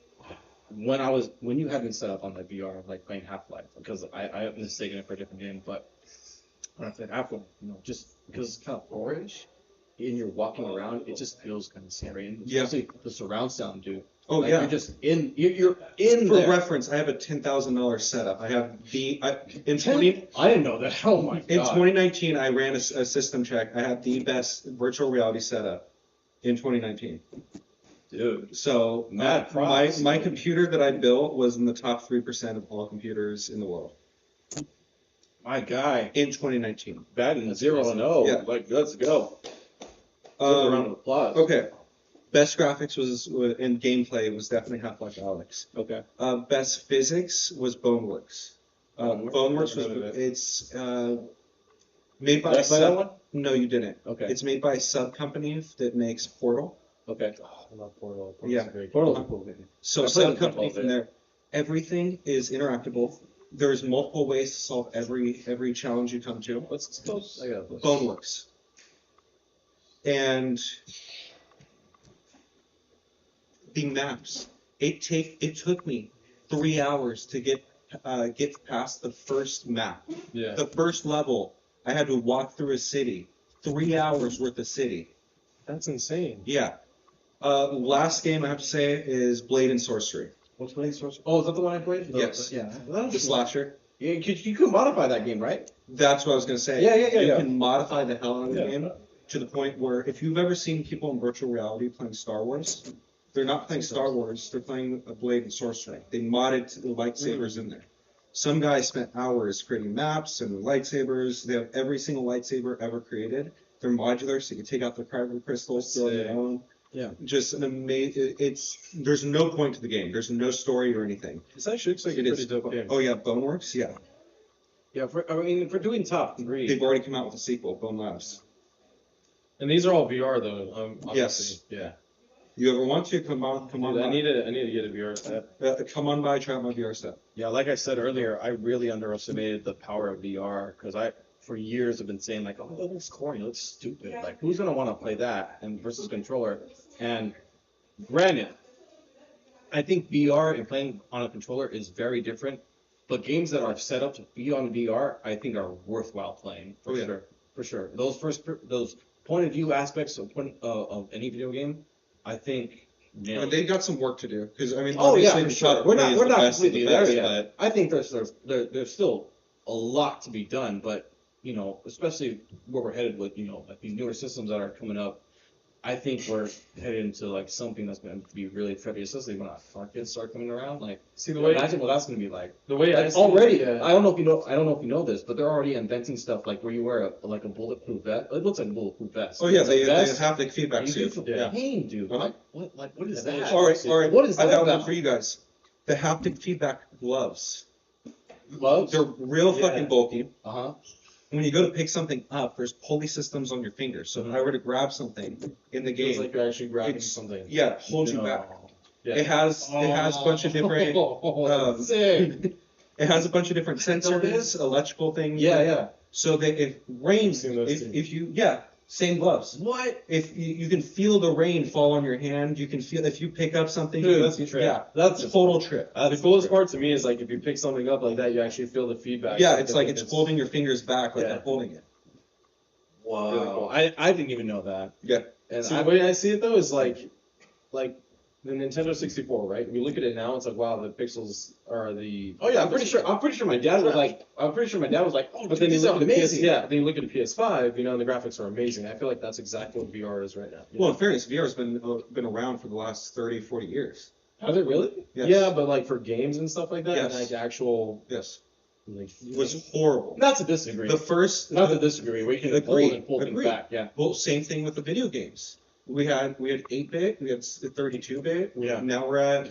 when you had me set up on the VR like playing Half-Life because I mistaken it for a different game, but when I played Half-Life, just because it's kind of orange and you're walking around, it just feels kind of scary. And Yeah. especially the surround sound, dude. oh Like, yeah. You're just you're in For there. reference, I have a $10,000 setup. I have in I didn't know that. Oh my god. in 2019 I ran a system check. I had the best virtual reality setup in 2019. Dude. So Mad props. my computer that I built was in the top 3% of all computers in the world My guy. in 2019. Batting 0-0. Yeah. Like, let's go. Give a round of applause. Okay. Best graphics was and gameplay was definitely Half-Life Alyx. Okay. Best physics was Boneworks. Boneworks was Never heard of it. it's made by Did I a play that sub. one? No, you didn't. Okay. It's made by a sub company that makes Portal. Okay. Oh, I love Portal. Yeah. Portal's a cool game. So I played sub it company a little from there. Everything is interactable. There's multiple ways to solve every challenge you come to. Let's close. I got this. Boneworks. And the maps. It took me 3 hours to get past the first map. Yeah. The first level, I had to walk through a city. 3 hours worth of city. That's insane. Yeah. Last game I have to say is Blade and Sorcery. What's Blade Source? Oh, is that the one I played? Yes. Yeah. The slasher. Yeah, you could modify that game, right? That's what I was gonna say. Yeah, You yeah. can modify the hell out of the Yeah. game to the point where if you've ever seen people in virtual reality playing Star Wars, they're not playing Star Wars, they're playing a Blade and Sorcery. They modded the lightsabers in there. Some guys spent hours creating maps and lightsabers. They have every single lightsaber ever created. They're modular, so you can take out the kyber crystals, throw on your own. Yeah. Just an amazing. There's no point to the game. There's no story or anything. This actually looks like a It pretty is. dope game. Oh yeah, Boneworks. Yeah, Yeah. For doing top 3. they've already come out with a sequel, Bone Labs. And these are all VR though. Obviously. Yes. Yeah. You ever want to come on Dude, by. I need to get a VR set. Come on by, try out my VR set. Yeah, like I said earlier, I really underestimated the power of VR because for years, have been saying like, oh, that looks corny, it looks stupid. Like, who's gonna want to play that and versus controller? And granted, I think VR and playing on a controller is very different. But games that are set up to be on VR, I think are worthwhile playing for sure. For sure, those point of view aspects of any video game, I think. And they got some work to do because I mean, Oh yeah, obviously for the sure. top We're three not is we're the not best of completely the there best, yet. I think there's still a lot to be done, but especially where we're headed with like these newer systems that are coming up. I think we're headed into like something that's going to be really trippy, especially when our kids start coming around. Like, See the way imagine what that's going to be like. the way I Like, see already, it, I don't know if you know this, but they're already inventing stuff like where you wear a bulletproof vest. It looks like a bulletproof vest. Oh yeah, It's a they vest, have the feedback and you suit. feel Yeah. pain, dude. Uh-huh. What is that? All right. What is I that got one about? for you guys. The haptic feedback gloves. Gloves? They're real fucking bulky. Uh huh. When you go to pick something up, there's pulley systems on your fingers. So if I were to grab something in the feels game, like you're actually grabbing it's- something. yeah, it holds you No. back. Yeah. It has a bunch of different Sick. it has a bunch of different know this. sensors, electrical things. Yeah. So that if rain, Seen those too. if you same gloves. What? If you can feel the rain fall on your hand, you can feel if you pick up something. Dude, you that's can- a trip. Yeah, That's it's a total trip. The coolest part to me is like if you pick something up like that, you actually feel the feedback. Yeah, it's like it's holding your fingers back, like Yeah. they're holding it. Wow. Really cool. I didn't even know that. Yeah. And See, the way I see it though is like the Nintendo 64, right? When you look at it now, it's like wow, the pixels are the. oh yeah, I'm pretty sure my dad was like, oh, But dude, then you these look are at the PS, amazing. yeah. Then you look at the PS5, and the graphics are amazing. I feel like that's exactly what VR is right now. Well, in fairness, VR has been around for the last 30, 40 years. Has it really? Yes. Yeah, but like for games and stuff like that, and Yes. like actual. Yes. Like, It was horrible. Not to disagree. The first. Not to disagree. We can hold and pull things Agreed. back. Yeah. Well, same thing with the video games. We had 8-bit, we had 32-bit. Yeah. Now we're at.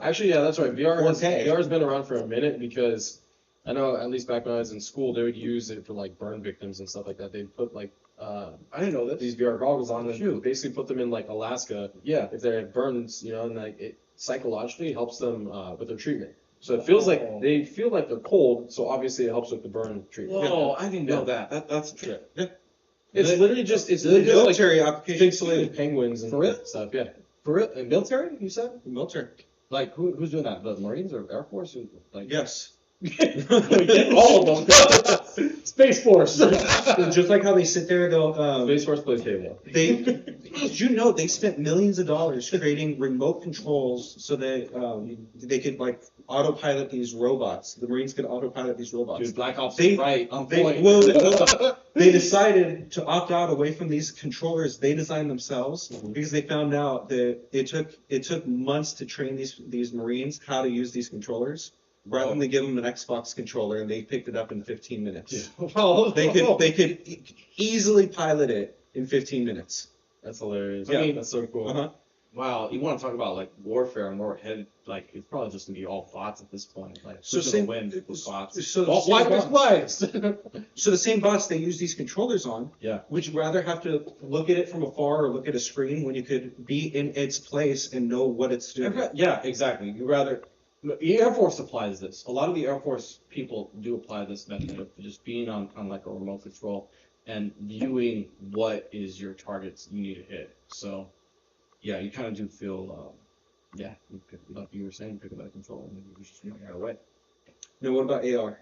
Actually, yeah, that's right. Okay. VR's been around for a minute because I know at least back when I was in school, they would use it for like burn victims and stuff like that. They'd put like I didn't know this. these VR goggles on and Shoot. basically put them in like Alaska. Yeah. If they have burns, and like it psychologically helps them with their treatment. So it feels like they feel like they're cold, so obviously it helps with the burn treatment. Whoa, I didn't know Yeah. that. That's a trip. It's literally just The like military application. pixelated penguins and For real? stuff. Yeah. For real? In military, you said? Military. Like, who's doing that? The Marines or Air Force? Like, Yes. all of them. Space Force. Just like how they sit there, they'll. Space Force plays table. Did you know they spent millions of dollars creating remote controls so that they could like autopilot these robots? The Marines could autopilot these robots. Dude, Black Ops They- is right. On They, point. they decided to opt out away from these controllers they designed themselves because they found out that it took months to train these Marines how to use these controllers. Rather than give them an Xbox controller, and they picked it up in 15 minutes. Well, They could easily pilot it in 15 minutes. That's hilarious. Yeah. That's so cool. Uh-huh. Wow, you want to talk about like warfare and warhead? Like, it's probably just gonna be all bots at this point. Like, So who's same- gonna win with bots? so the Oh, same why bots. there's flags? So the same bots they use these controllers on. Yeah. Would you rather have to look at it from afar or look at a screen when you could be in its place and know what it's doing? Yeah, exactly. You rather. The Air Force applies this. A lot of the Air Force people do apply this method of just being on like a remote control and viewing what is your targets you need to hit. So, yeah, you kind of do feel, yeah, you pick, like you were saying, pick up that control and you just right away. Now what about AR?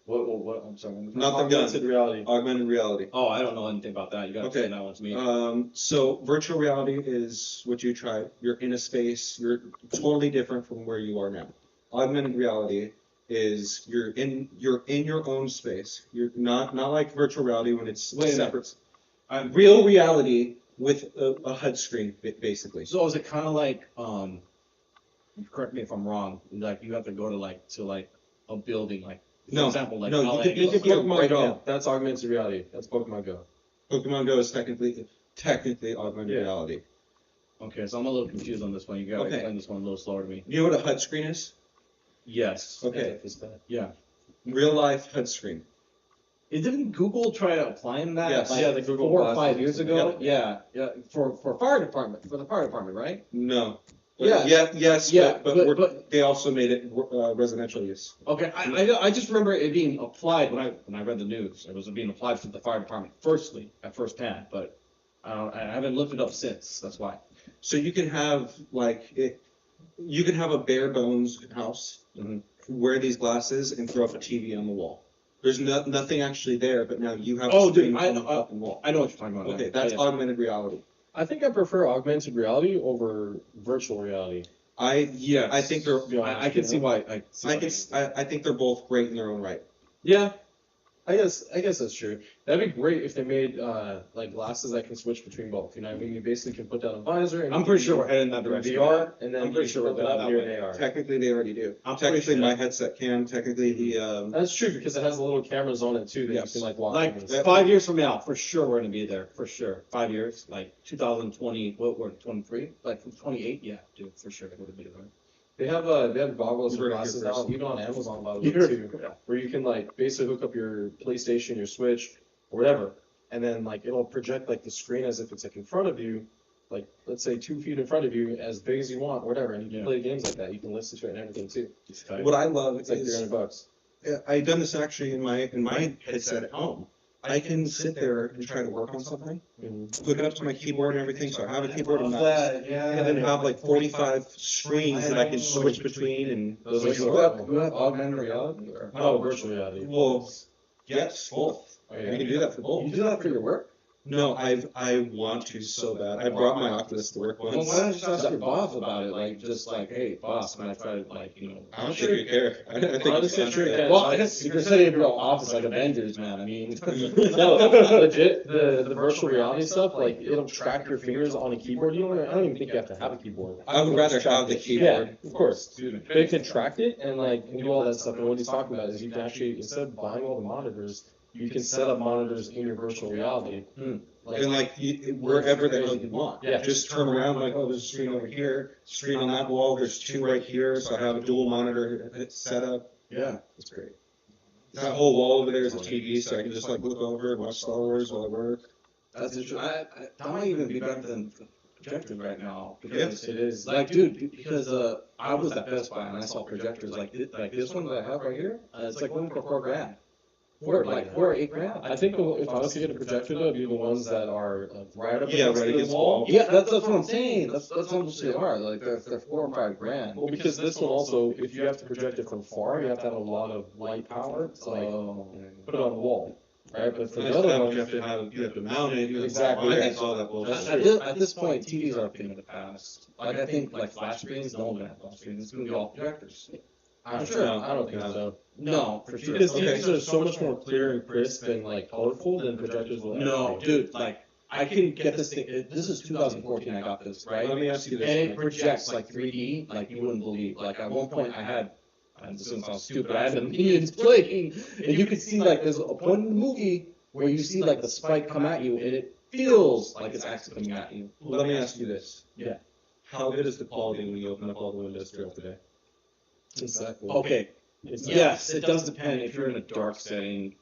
What? I'm sorry. Not the Augmented gun. reality. Augmented reality. Oh, I don't know anything about that. You gotta Okay. explain that one to me. So virtual reality is what you tried. You're in a space. You're totally different from where you are now. Augmented reality is you're in your own space. You're not like virtual reality when it's Wait a minute. separate. Real reality with a HUD screen, basically. So is it kind of like, correct me if I'm wrong, like you have to go to a building, like, for No, example, like no, you LA. could- you could be Pokemon right Go. now. That's augmented reality. That's Pokemon Go. Pokemon Go is technically augmented Yeah. reality. Okay, so I'm a little confused on this one. You gotta Okay. explain this one a little slower to me. You know what a HUD screen is? Yes. Okay. Yeah. Real life HUD screen. Didn't Google try to apply that? Yes. Like, Yeah, the Google 4 or Glasses 5 years ago. and Yeah. For the fire department, right? No. Yeah. Yes. Yeah, But they also made it residential use. Okay, I just remember it being applied when I read the news. It was being applied to the fire department at first hand, but I haven't looked it up since. That's why. So you can have you can have a bare bones house, Mhm. wear these glasses, and throw up a TV on the wall. There's nothing actually there, but now you have. Oh, a screen dude, I on the know. fucking wall. I know what you're talking about. Okay, now. that's Yeah. augmented reality. I think I prefer augmented reality over virtual reality. Yes. I think they're. I can see why. I think they're both great in their own right. Yeah, I guess that's true. That'd be great if they made like glasses that can switch between both. You know, what I mean, you basically can put down a visor. And I'm pretty sure we're heading in that in direction. VR, and then I'm pretty you sure can we're flip it going up that and you're way. in AR. Technically, they already do. I'm pretty Technically, sure. my headset can. Technically, the That's true because it has the little cameras on it too that Yes. you can like watch. Like and stuff. 5 years from now, for sure we're gonna be there. For sure, 5 years, like 2020. What we're 23, like 28. Yeah, dude, for sure we're gonna be there. They have goggles You or heard it here glasses first. now, even on Amazon by the way too, where you can like basically hook up your PlayStation, your Switch, or whatever, and then like it'll project like the screen as if it's like in front of you, like let's say 2 feet in front of you, as big as you want, or whatever, and you can Yeah. play games like that. You can listen to it and everything too. what I love It's like is $300. I've done this actually in my headset at home. I can sit there and try to work on something, hook it up to my keyboard and everything. So I have a keyboard and mouse, and then have like 45 screens that I can switch between. And Those are Wait, who have augmented reality? no virtual reality. well, yes, both. Oh, You yeah. can do that for You both. do that for your work? No, I want to so bad. I brought my Oculus to work Well, once. why don't you just ask your boss about it? Like, just like, hey, boss, can I try to, like, I don't think you care. I think Honestly, it's sure, yeah. Well, I guess if you're setting up your own office like Avengers, man, I mean. No, legit, the virtual reality stuff, like, it'll track your fingers on a keyboard. I don't even think you have to have a keyboard. I would rather have the Yeah, keyboard. of course. But it can track it and, like, do all that stuff. And what he's talking about is you can actually, instead of buying all the monitors, you can set up monitors in your virtual reality. And like wherever the hell you want. Yeah. Just turn around like, oh, there's a screen over here, screen on that wall, there's two right here, so I have a dual monitor set up. Yeah. It's great. That whole wall over there is a TV, so I can just like look over and watch Star Wars while I work. That's interesting. That might even be better than projectors right now. Because It is. Like, dude, because I was at Best Buy and I saw projectors like this one that I have right here. It's like going for $4,000. Like 4 or 8 grand. I think if I was to get a projector, though, it'd be the ones that are like, right up Yeah, against right the against the wall. wall. Yeah, that's what I'm saying. That's how much they are. Like they're 4 or 5 grand. Well, because this one also, if you have to project it from far, you have to have a lot of light power to like put it on the wall, right? But for the other one, you have to mount it. You have Exactly. wires, all that bullshit. At this point, TVs are a thing of the past. Like I think like flat screens, no one gonna have flat screens. It's gonna be all projectors. I'm sure. I don't think so. No, for sure. Because Okay. TVs are so much more clear and crisp and like colorful than projectors will ever No, be. dude, like I can get this thing. This is 2014. I got this, right? Let me ask you this. And it projects like 3D, like you wouldn't believe. Like at one point, I had. And this sounds stupid. I had the minions playing, and you could see like there's a point in the movie where you see like the spike come at you, and it feels like it's actually coming at you. Well, let me ask you this. Yeah. How good is the quality when you open up all the windows throughout the day? Exactly. Okay. It's Yes, it does depend. If you're in a dark setting,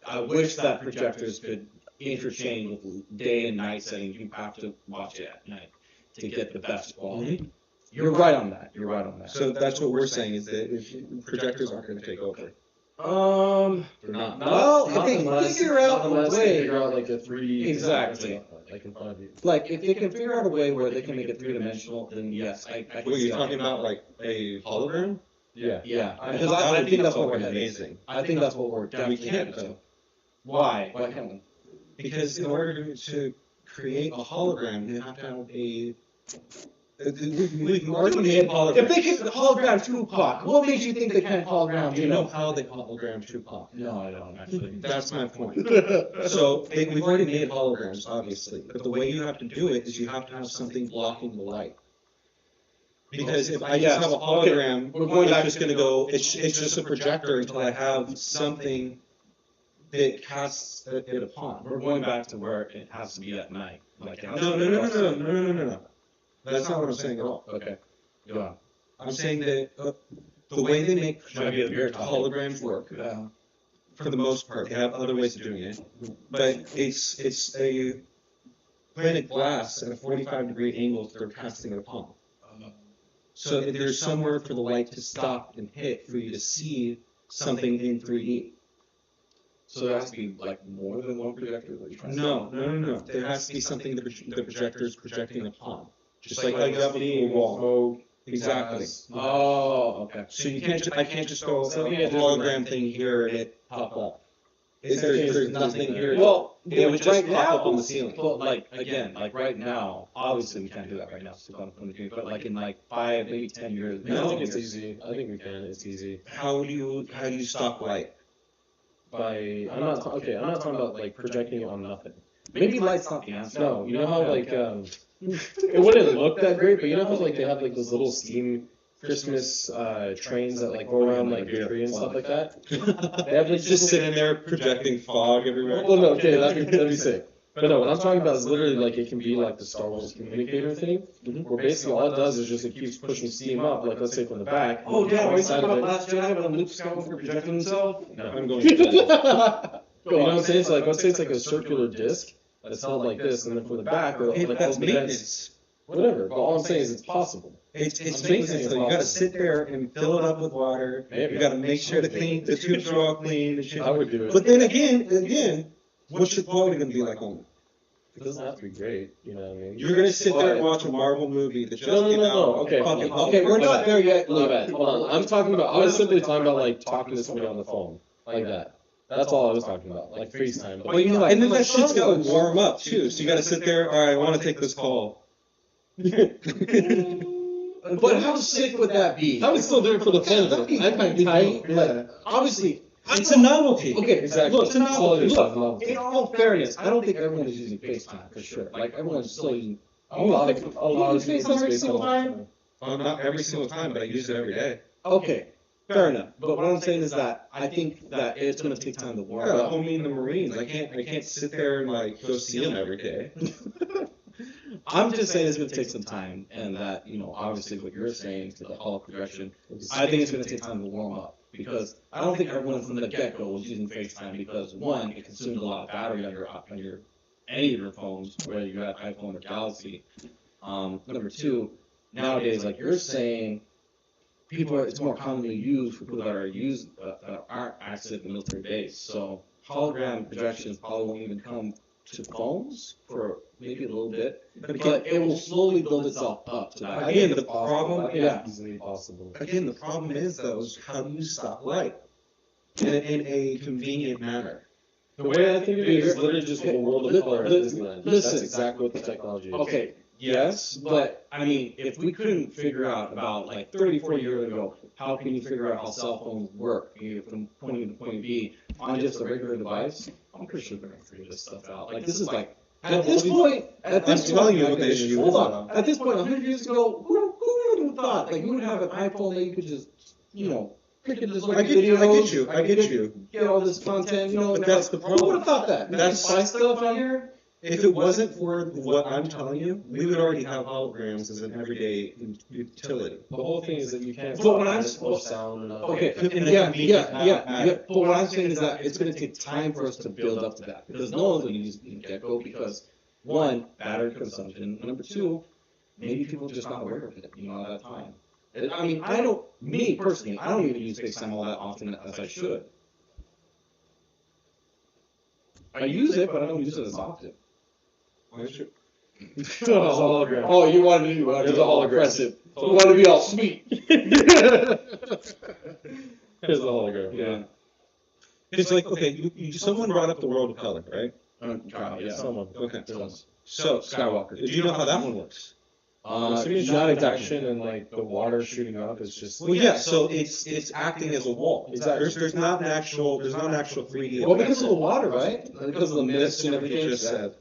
I wish that projectors could interchange with day and night settings. You have to watch it at night to get the best quality. You're right on that. You're right on that. So that's what we're saying is that if projectors aren't going to take over. They're not. Well, not if they unless- figure out not unless a they way- figure out like a 3D Exactly. like in front of you. Like, if they can figure out a way where they can make it 3-dimensional, then yes, I can What see you're that. talking about, like a hologram? Yeah. Yeah, I- because That I would think be that's what we're fucking headed. amazing. I think that's what we're We definitely can't headed to. though, Why? Why can't we? because in order to create a hologram, you have to have a. We've already made holograms. If they can hologram Tupac, what makes you think they can't hologram? Do you know how they hologram Tupac? No, I don't actually. That's my point. So we've already made holograms, obviously, but the way you have to do it is you have to have something blocking the light. Because if I just have a hologram, We're going back it's just going to go. It's just a projector until I have something that casts it upon. We're going back to where it has to be at night. Like No. That's not what I'm saying at all. Okay, go on. I'm saying that the way they make Might be a beer topic. holograms work, Yeah. for the most part, they have other ways of doing it, but it's a planet glass at a 45-degree angle that they're casting it upon. So there's somewhere for the light to stop and hit for you to see something in 3D. So there has to be like more than one projector that you're trying to No. There has to be something that the projector is projecting upon. Just like how you have a wall. Smoke. Exactly. Oh, okay. So you can't. I can't just go So a you get hologram thing here and it pop up. There's nothing here. Well, It would just right pop now, up on the ceiling. But like again, like right now, obviously we can't do that right now. It's 2023. But like in like 5, maybe 10 years. maybe I think 10 it's years. easy. I think we can. It's easy. How do you stop light? I'm not talking about like projecting it on nothing. Maybe light's not the answer. No, you know how like it wouldn't look that great, but you know how like they have like those little steam Christmas trains that like go around like your tree and stuff like that. They have like Just sitting there projecting fog everywhere. Well, no, okay, that'd be sick. But no, what I'm talking about is literally like it can be like the Star Wars communicator thing, where basically all it does is just it keeps pushing steam up, like let's say from the back. Oh, damn, are you inside talking of about it. Last Jedi when Luke Skywalker projected himself? No. I'm going. To You know what I'm saying? So like let's say it's like a circular disc that's held like this, and then from the back, or like That's the vents- maintenance. whatever. But all I'm saying is it's possible. It's I'm saying maintenance. it's Though. You got to possible. sit there and fill it up with water. Maybe. You got to make sure the tubes are all clean and shit. I would do it. But then again, what's your quality going to be like on it? It doesn't have to be great, you know what I mean? You're going to sit there and watch a Marvel movie that just No. came out. Okay, Fucking okay, we're not there yet. Look, Hold on. I'm talking about. I was simply talking about like talking to somebody on the phone, like that. That's all I was talking about, like FaceTime. Well, you mean like, And then that like shit's gotta photos. warm up too. So you gotta sit there. All right, I want to take this call. But how sick would that be? I would still do it for the fun of That'd be it. I'd kind of tight. tight. Like, obviously, It's a novelty. okay, Exactly. Look, It's a novelty. look, in all fairness, I don't think everyone is using FaceTime for sure. Like everyone's still using. A lot of you people use FaceTime every use single FaceTime. time. Not every single time, but I use it every day. Okay, fair enough. But what I'm saying is that I think that it's going to take time to warm Yeah, up. homie in the Marines. I can't sit there and like go see them every day. I'm just saying it's going to take some time, and that obviously what you're saying to the whole progression, I think it's going to take time to warm up because I don't think everyone from the get-go was using FaceTime because one, it consumed a lot of battery on your any of your phones, whether you had iPhone or Galaxy. Number two, nowadays, like you're saying, it's more commonly used for people that aren't active in the military base. So hologram projections probably won't even come to phones for maybe a little bit, but it will slowly build itself up to that. Again, the problem, Yeah. Easily possible. Again, the problem is though, is how do you stop light in a convenient manner? The way I think of it is literally just a world of color at Disneyland. Listen. That's exactly what the technology is. Okay, yes, but I mean, if we couldn't figure out about like 30, 40 years ago, how can you figure out how cell phones work from point A to point B on just a regular device? I'm pretty sure they're gonna figure this stuff out. Like this is like at this point, I'm telling you what the issue hold is. on. At this point, 100 years ago, who would have thought like you would have an iPhone that you could just freaking just look I at get videos, you. I get you. get all this content, But that's the problem. Who would have thought that? That's spy stuff out here. If it wasn't for what I'm telling you, we would already have holograms as an everyday utility. The whole thing is that you can't But when I'm- or sound enough. Okay, In a yeah. convenient manner. But what I'm saying is that it's going to take time for us to build up to that because no one's going to use it in get-go because one, battery consumption. Number two, maybe people are just not aware of it, at that time. I mean, me personally, I don't even use FaceTime all that often as I should. I use it, but I don't use it as often. hologram. Oh, you wanted to do There's a hologram. impressive. You want to be all sweet. Here's the hologram. Yeah. It's like, okay, someone brought up the world of color, right? Yeah. Someone. Okay. Yes. So, Skywalker. do you know how that one works? Not exactly. And like the water shooting up is just. Well, yeah. So it's acting as a wall. Exactly. There's not an actual 3D. Well, because of the water, right? Because of the mist and That's what you everything. just said.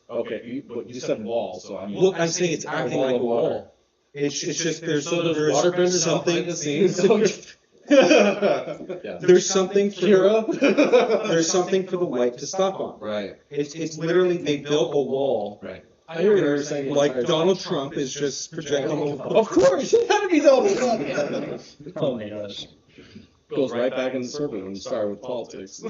Okay, but you said wall, so I mean. Look, I'm saying it's acting like a wall. It's just there's waterbenders something behind the scenes. Yeah. there's something for Kira. there's something for the light to stop on. Right. It's literally they built a wall. Right. I hear what you're saying. Like Donald Trump is just projecting. Of course, it had to be Donald Trump. Oh my gosh. Goes right back in the circle when you start with politics.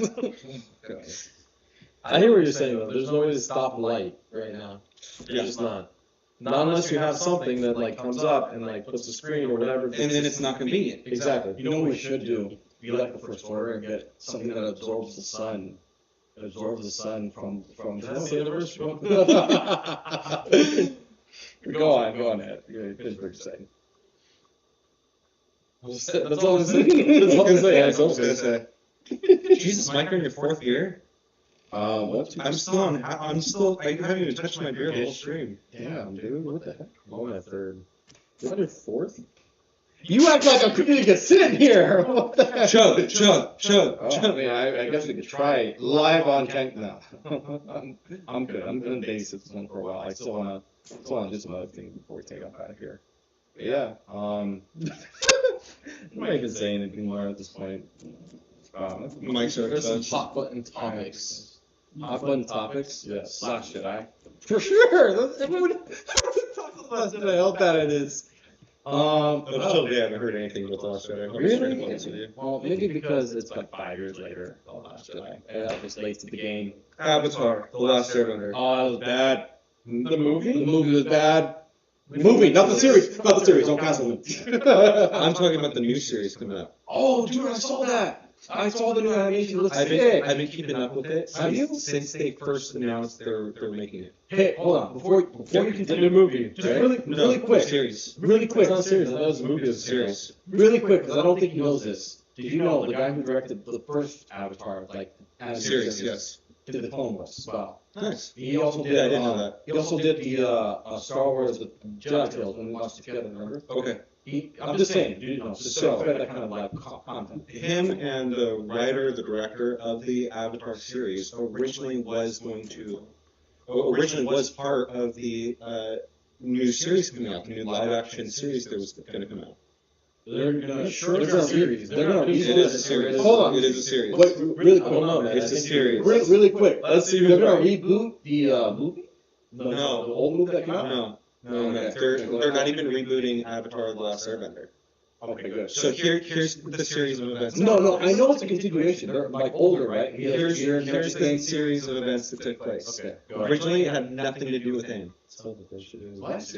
I hear what you're saying though. There's no way to stop light right now. There's just not. Not unless you have something that like comes up and like puts a screen or whatever. And then it's not convenient. Exactly. You know what we should do? Be like the First Order and get something that absorbs the sun. From Did I say the first one? Go on, Ed. Finish what you're saying. That's all I'm saying. That's all I'm saying. That's all I was gonna say. Jesus, Mike, you're in your fourth year. What? I haven't even touched my beer the whole stream. Damn, dude, what the heck? I'm on my third. You're on your fourth? You act like I'm pretty good sitting here. What the heck? Chug. I mean, I guess we could try live on camera. No, I'm good. I'm gonna base this one for a while. I still wanna do some other things before we take off out of here. But yeah. I'm not even saying anything more at this point. Mike's are There's some touched. hot button topics. Hot button topics? Yes. Slash Jedi. For sure. Everyone talks about Jedi. How bad it is. Until they haven't heard anything about the Last Jedi. Really? Well, maybe because it's like 5 years later, The Last Jedi. It was late to the game. Avatar, The Last Jedi. Oh, it was bad. The movie? The movie was bad. The movie, not the series. Not the series. Don't cancel it. I'm talking about the new series coming up. Oh, dude, I saw that. I saw the new animation. It looks sick. I've been keeping up with it Have you? since they first announced they're making it. Hey, hold on. Before you It's a continue, new movie. just Right? really quick. Series. Really quick. It's not serious. That was a movie. Series. Really quick, because I don't think he knows this. did you know the guy who directed the first Avatar, like, animated Series, series, yes. did the Clone Wars as well? Nice. He also did. Yeah, I didn't know that. He also did the Star Wars, the Jedi Tales when we watched it together. Remember? Okay. I'm just saying, you know, just so that kind of like content. Him and the writer, the director of the Avatar series originally was part of the new series coming out, the new live action series that was going to come out. They're gonna Sure, it's a series. they're gonna It is a series. Hold on. It is a series. Wait, really quick. I don't know, man. It's a I think series. Really quick. Let's see who's They're gonna right. reboot the movie. No. The old movie that came out. No. Okay. They're not even rebooting Avatar: The Last Airbender. Okay, good. So here's the series of events. No, I know it's a continuation. They're like older, right? Here's the series of events that took place. Okay. Originally, it had nothing to do with Aang. What?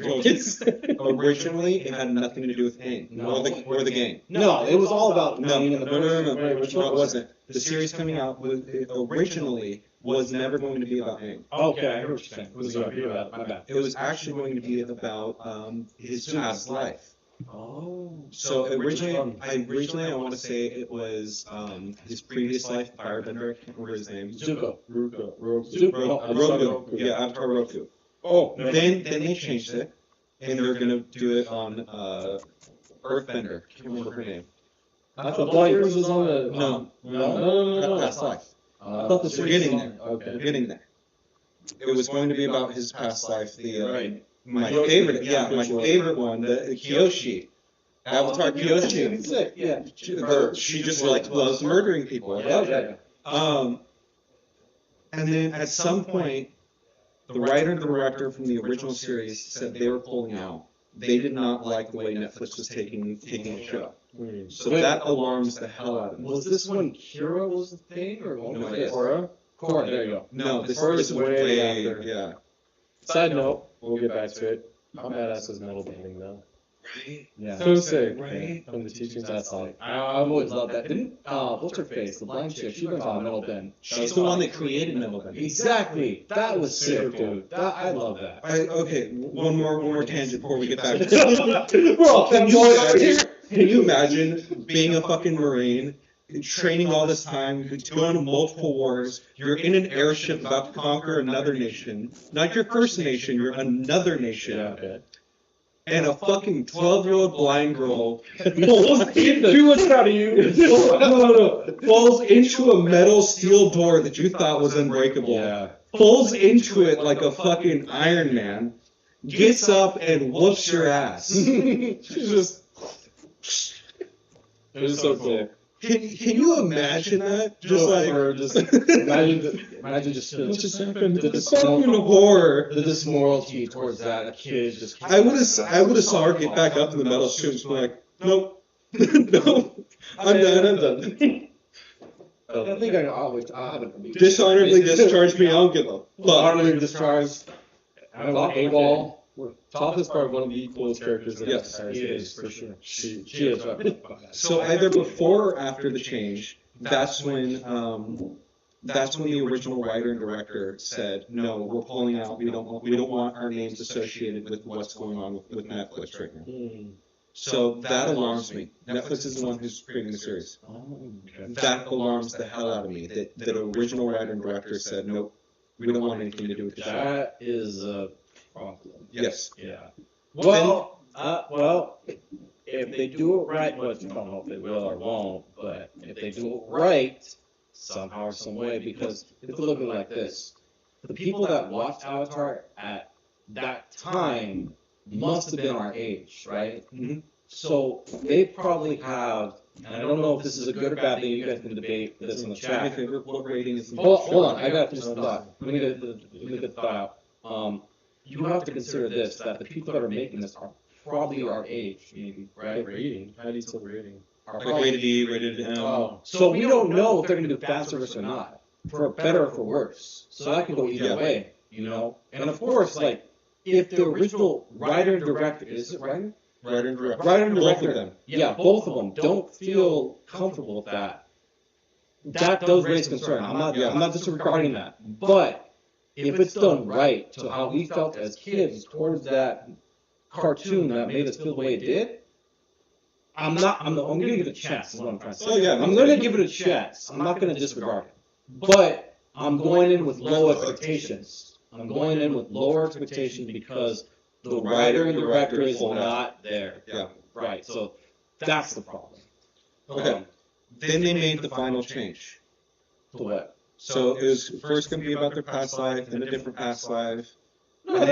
Originally, it had nothing to do with Aang or the game. No, it was all about No, Aang and the no, first- it wasn't. The series coming out originally was never going to be about Aang. Okay, I heard what you're saying. It was gonna be about my bad. It was actually going to be about his past life. Oh. So originally, I want to say it was his previous life, Firebender. I can't remember his name. Zuko. Roku. Yeah, Avatar Roku. Oh. Then they changed it, and they're gonna do it on Earthbender. Can't remember her name. I thought Blind Cruise was on the. No. Past life. I thought the We're series getting was there. on- Okay. We're getting there. It was going to be about his past life. Right. My favorite one, the Kyoshi. Avatar Kyoshi. Sick, yeah. She just loves murdering people. I love it. And then at some point, the writer and the director from the original series said they were pulling out. They did not like the way Netflix was taking the show. So that alarms the hell out of me. Was this when Kira was the thing, or when No, was it this? is. Korra, there you go. No, this Korra's is way way, after. yeah. Side note, we'll get back to it. How badass is metal bending though? Yeah. So sick. Right. From the teachings That's outside. like I've always loved that. Didn't what's her face? The blind chick. She went on Metal Ben. She's the one that created Metal Bending. Exactly. That was sick, dude. I love that. Okay, one more tangent before we get back. Bro, Can you imagine being a fucking Marine, training all this time, going to multiple wars, you're in an airship about to conquer another nation, not your first nation, you're another nation, Okay. and a fucking 12-year-old blind girl Falls into what's out of you. falls into a metal steel door that you thought was unbreakable, Yeah. falls into it like a fucking Iron Man, gets up and whoops your ass. She's just. It was so cool. Can you imagine that? Just like Or just Imagine just what just happened. the fucking horror. the disloyalty towards that a kid just. I would have saw her get back up in the metal suit and be like, nope, no, I'm done. I think I haven't. Dishonorably discharge me. I don't give a fuck. Honorably discharged. A-ball. Toph is probably one of the coolest characters in Yes, the entire he series. is for sure. She is. So either before or after the change, that's when the original writer and director said, no, we're pulling out. We don't want our names associated with what's going on with Netflix right now. So that alarms me. Netflix is the one who's creating the series. That alarms the hell out of me. That original writer and director said, nope, we don't want anything to do with the show. That is a problem. Yes. Yeah. Well, if they do it right, which I don't know if they will or won't, but if they do it right, somehow or some way, because it's looking like this. The people that watched Avatar at that time must have been our age, right? Mhm. So they probably have, and I don't know if this is a good or bad thing, you guys can debate this in the chat. What rating is the Hold on, I got this thought. Let me get the thought out. You have to consider this, that the people that are making this are probably our age, maybe, right? Rating. How do you still rating? Are Like probably- rated E, rated M. Oh. So we don't know if they're going to do fan service or not, for better or for worse. So that can go either Yeah. way, you know? And of course, like, if the original writer and director, is it writer? Writer and director. Writer and Both director, of them. yeah, both of them don't feel comfortable with that. That does raise concern. I'm not disregarding that. But if it's done right to how we felt as kids towards that cartoon that made us feel the way it did, I'm gonna give it a chance, is what I'm trying to say. Oh, yeah. I'm gonna give it a chance. I'm not gonna disregard it. But I'm going in with low expectations. I'm going in with lower expectations because the writer and director is not there. Yeah. Right. So that's the problem. Okay. Then they made the final change. To what? So it was first going to be about their past life, then a different past life. No.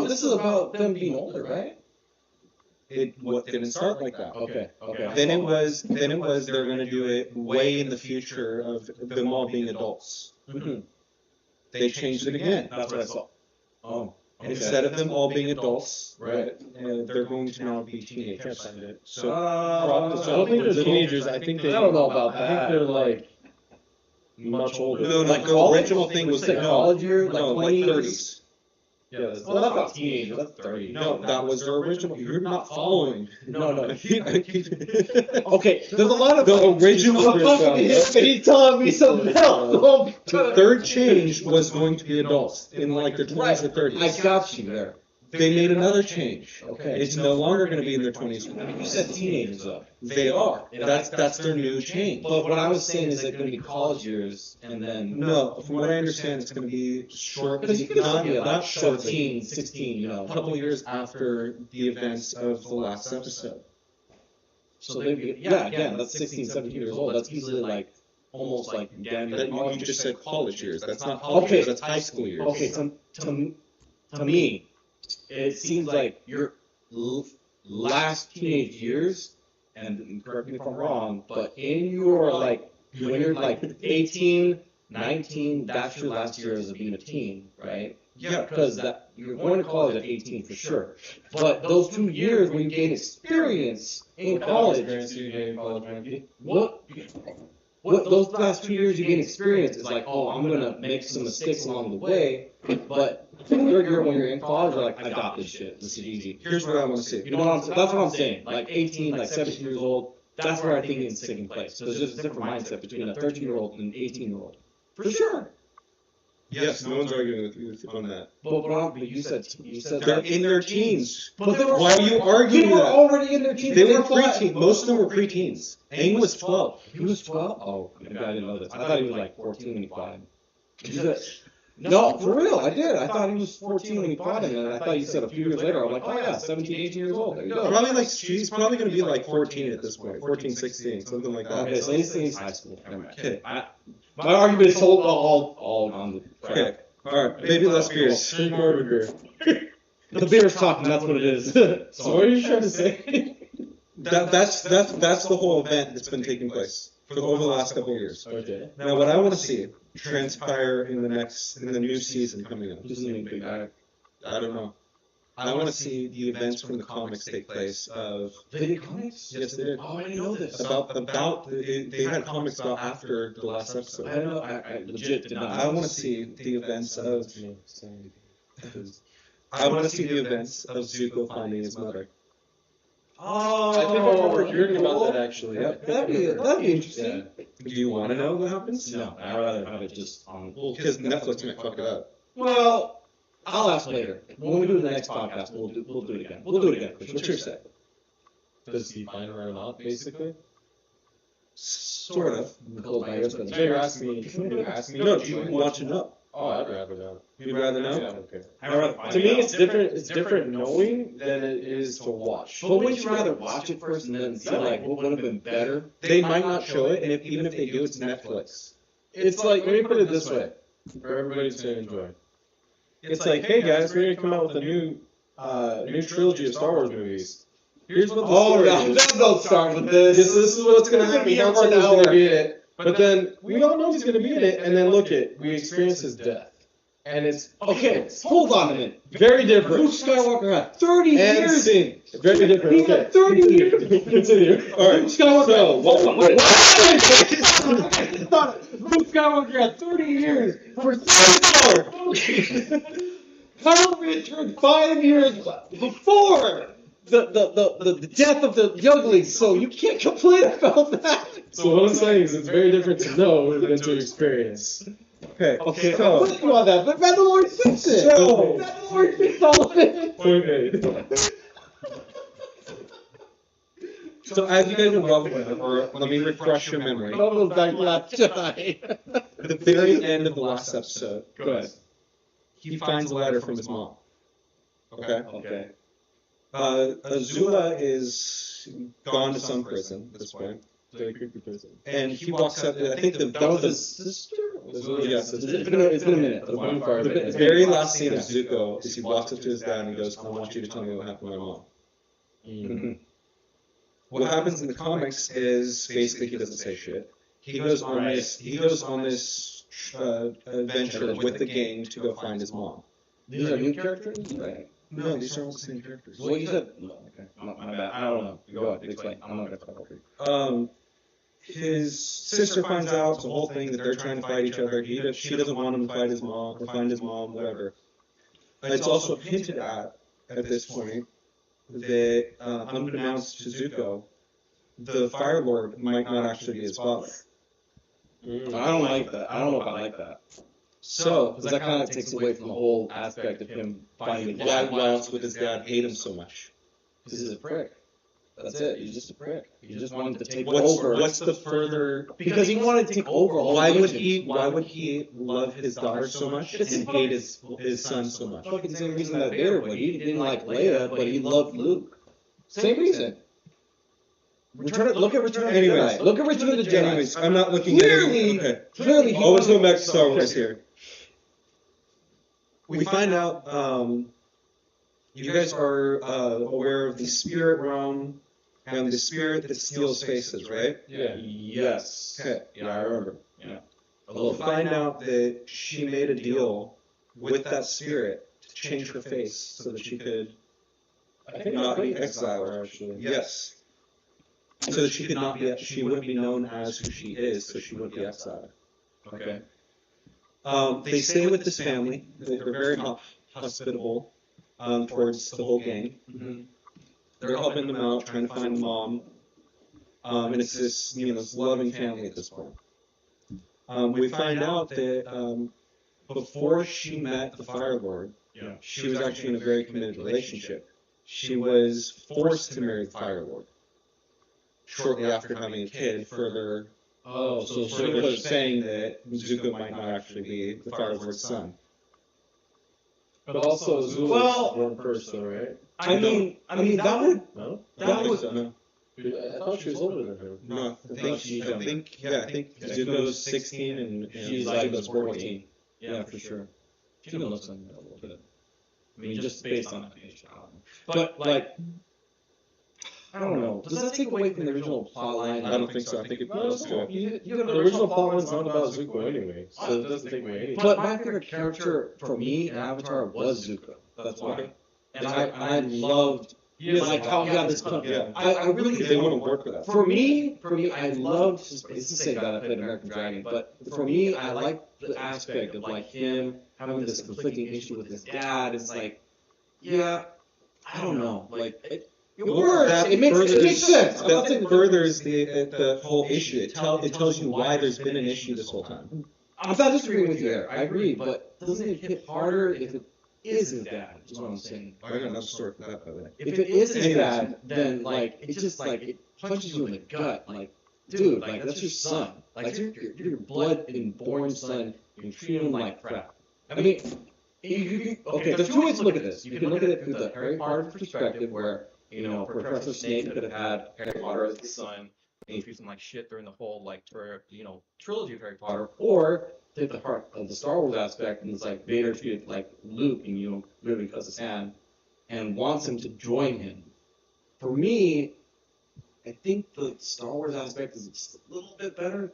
This is about them being older, right? It didn't start like that. Okay. Then it was they're going to do it way in the future of them all being adults. Mm-hmm. They changed it again. That's what I saw. Oh. Okay. Instead of them all being adults, Right. they're going to now be teenagers. So I don't think they're teenagers. I think they. I don't know about I think that. they're like much older. No, Like the college? original thing was like college year, like no, 20 like years. 30s. Yeah, that's, Well, that's not teenager. That's 30. No, that was their original. You're not following. No. Okay, Okay, there's a lot of the original. He telling me something else. The third change was going to be adults in like their 20s or 30s. I got you there. They made another change. Okay. It's no longer going to be in their 20s. You said teenagers though. They are. That's their new change. But what I was saying is they're going to be college years and then. No, from what I understand, it's going to be short. Because you can still be Not like shortly. 14, 16, you know. A couple years after the events of the last episode. So they'd be, again, that's 16, 17 years old. That's easily like, almost like damn That near you just said college years. That's not college Okay. years. That's high school years. Okay, to me, it seems like your last teenage years, and correct me if I'm wrong, but in your like, when you're like 18, 19, that's your last year as being a teen, right? Yeah. Because that you're going to college at 18 for sure. But those 2 years when you gain experience in college, what those last 2 years you gain experience is like, oh, I'm gonna make some mistakes along the way. But third year when you're in college, you're like, I got this shit. This is easy. Here's what I want to see. You know what I'm saying? That's what I'm saying. Like 18, like 17 years old. That's where I think it's taking place. So there's just a different mindset between a 13-year-old and an 18-year-old. For sure. Yes, no one's arguing with you on that. But you said They're in their teens. But they were, Why are you arguing They were that? already in their teens. They were preteen. Most of them were preteens. Aang was 12. He was 12? Oh, maybe I didn't know this. I thought he was like 14 when he fought him. No, for real, I did. I thought he was 14 when he fought him, and I thought you said a few years later. I'm like, oh yeah, 17, 18 years old. There you go. Probably like she's probably going to be like 14 at this point, 14, 16, something like that. Okay, so he's high school. Never mind. Okay. My argument is all on the Okay. track. All right. Maybe less beers. Drink more of a beer. The beer's talking. That's what it is. So what are you trying to say? That's the whole event that's been taking place over the last couple of years. Okay. Now, what I want to see transpire in the new season coming up. Who's the new big guy? I don't know. I want to see the events from the comics take place of. They did comics? Yes, they did. Oh, I didn't know this. They had comics about after the last I episode. don't know. I legit did not. I want to see the events of. I want to see the events of Zuko finding his mother. Oh, I think I remember hearing about that actually. Yep. That'd be interesting. Do you want to know what happens? No, I'd rather have it just on. Because Netflix might fuck it up. Well, I'll ask later. When we do the next podcast, we'll do it again. We'll do it again. What's your say? Does he find her or not, basically? Sort of. Close my ears. Jay, you're asking me. No, do you want to know? Oh, I'd rather know. You'd rather know? Yeah, okay. I'd rather find To me, out. it's different. It's different knowing than it is to watch. But wouldn't you rather watch it first and then see like what would have been better? They might not show it, and even if they do, it's Netflix. It's like, let me put it this way, for everybody to enjoy. It's like, hey guys, we're gonna come out with a new trilogy of Star Wars movies. Here's what the story is. don't start with this. This is what's gonna happen. Han Solo's gonna be in it. But then we don't know he's gonna be in it, and then look it, we experience his death, and it's Okay, hold on a minute. very Luke different. Skywalker had 30 And years. scene, very different. He Okay, had 30 years. continue. All right. Luke Skywalker. So, Hold on, wait. wait. Luke Skywalker had 30 years for 4. How Richard 5 years before the death of the younglings, so you can't complain about that. So what I'm saying is, it's very different to know than to experience. Okay. Okay, So, I'm with you on that, but Mandalorian fixed it. So- Mandalorian fixed all of it. Point made. So as you guys are well aware, or let me refresh your memory. Almost back to Last Jedi. At the very end of the last episode, Go ahead. he finds a letter from his mom. Okay? Okay. Azula is gone to some prison at this point. Very creepy person. And he walks up, I think That was his sister? Yes. It's been a minute. The bonfire the bit. very last scene of Zuko is he walks up to his dad and he goes, I want you to tell me what happened to my mom. Mhm. What happens in the comics is basically he doesn't say shit. He goes on this adventure with the gang to go find his mom. These are new characters? Right. No, these are all the same characters. Well, you said. No, okay. My bad. I don't know. Go ahead. Explain. I'm not going to talk over you. His sister finds out it's a whole thing that they're trying to fight each other. She doesn't want him to fight his mom or find his mom, whatever. It's also hinted at this point that, unbeknownst to Zuko, the Fire Lord might not actually be his father. I don't like that. I don't know if I like that. So, Because that kind of takes away from the whole aspect of him finding why else would his dad hate him so much? Because he's a prick. That's it. He's just a prick. He just wanted to take What's over. the further? Because he wanted to take over all Why the would nations. he? Why would he love his daughter so much and hate his son so much? Fucking same reason that Vader would. He didn't like Leia, but he loved Luke. Same reason. Look at Return of the Anyways. Jedi. Look at Return of the Jedi. Anyways, I'm not looking Clearly, at it. Okay. clearly, he Always wanted- going back to Star Wars here. We find out you guys are aware of the spirit realm and the spirit that steals faces, right? Yeah. Yes. Okay. Yeah, I remember. Yeah. A We'll little bit. find out that she made a deal with that spirit to change her face so that she could I think not be that's exiled. actually. Yes. So that she could not be, she wouldn't be known as who she is, so she wouldn't be exiled. Okay. They stay with this family. They're very hospitable towards the whole gang. Mm-hmm. They're helping them out, trying to find mom. And it's this, this loving family at this point. We find out that before she met the Fire Lord, Yeah. she was actually in a very committed relationship. She was forced to marry the Fire Lord shortly after having a kid, further saying that Zuko might not actually be the Fire Lord's son. But also, Azula Well- was born first, though, right? I mean, that would. No? That would. No. I thought she was older than her. No, I think Zuko's 16 and She's like 14. Yeah, for sure. She even looks like that a little bit. I mean, just based on that age. I don't know. But like, I don't know. Does that take away from the original plot line? I don't think so. I think it was good. The original plot line's not about Zuko anyway, so it doesn't take away anything. But my favorite character for me in Avatar was Zuko. That's why. And I loved like how he got this. Yeah. I really They wouldn't work with that. For me, I loved. It's the same guy that played American Dragon, but for me, I like the aspect of like him having this conflicting issue with his dad. It's like, yeah, I don't know, like it works. That It makes sense. I'm not saying That furthers the whole issue. It tells you why there's been an issue this whole time. I'm not disagreeing with you there. I agree, but doesn't it hit harder if it is his dad? Is what I'm saying. I got another story for that, by the way. If it is his Anyways. dad, then like it just like it punches you in the gut. Like, dude, like that's your son. Like that's your blood and born son. You treat him like crap. I mean, okay. There's two ways to look at this. You can look at it through the Harry Potter perspective, where Professor Snape could have had Harry Potter as his son, and he treats him like shit during the whole trilogy of Harry Potter, or take the heart of the Star Wars aspect, and it's like Vader treated like Luke, and literally cuts his hand, and wants him to join him. For me, I think the Star Wars aspect is just a little bit better,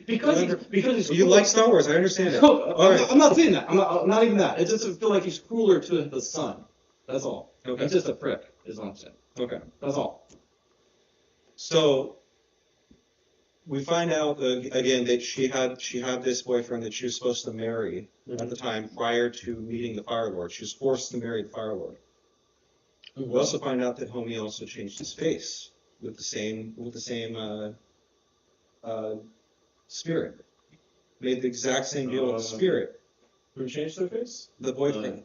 because You like Star Wars, I understand it. No, All right. I'm not saying that. I'm not even that. It just feel like he's crueler to the son. That's all. Okay. He's just a prick, is what I'm saying. Okay. That's all. So we find out again that she had this boyfriend that she was supposed to marry at the time prior to meeting the Fire Lord. She was forced to marry the Fire Lord. We also find out that Homie also changed his face with the same spirit. Made the exact same deal with the spirit. Who changed their face? The boyfriend.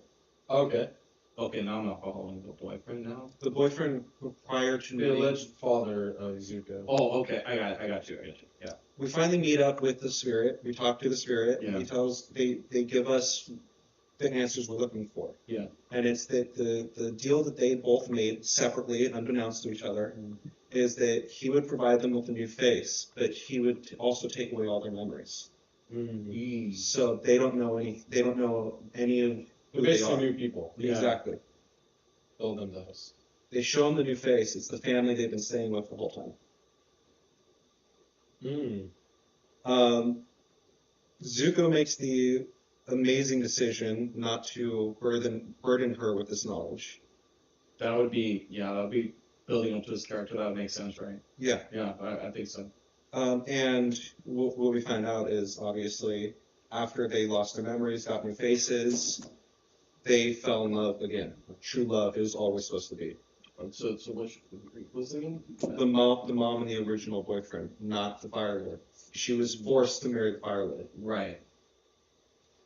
Okay. Okay, now I'm not following the boyfriend now. The boyfriend prior to The meeting. alleged father of Zuko. Oh, okay, I got you. Yeah. We finally meet up with the spirit. We talk to the spirit. Yeah. They give us the answers we're looking for. Yeah. And it's that the deal that they both made separately, unbeknownst to each other, is that he would provide them with a new face, but he would also take away all their memories. So they don't know any. They don't know any of They're who they basically are. new people. Exactly. Build them the house. They show them the new face. It's the family they've been staying with the whole time. Zuko makes the amazing decision not to burden her with this knowledge. That would be building up to his character. That would make sense, right? Yeah. Yeah, I think so. And what we find out is obviously after they lost their memories, got new faces, they fell in love again. True love is always supposed to be. So which was it again? The mom and the original boyfriend, not the Fire Lord. She was forced to marry the Fire Lord. Right.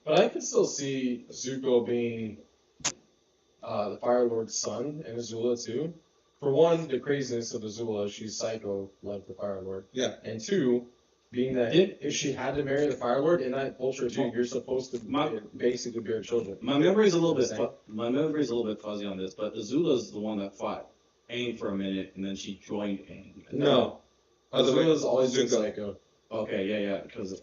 But I could still see Zuko being the Fire Lord's son and Azula too. For one, the craziness of Azula, she's psycho like the Fire Lord. Yeah. And two, being that if she had to marry the Fire Lord in that culture too, you're supposed to basically bear children. My memory's a little bit fuzzy on this, but Azula's the one that fought Aang for a minute, and then she joined Aang. No. Azula's always been Zuko. psycho. Okay, yeah, because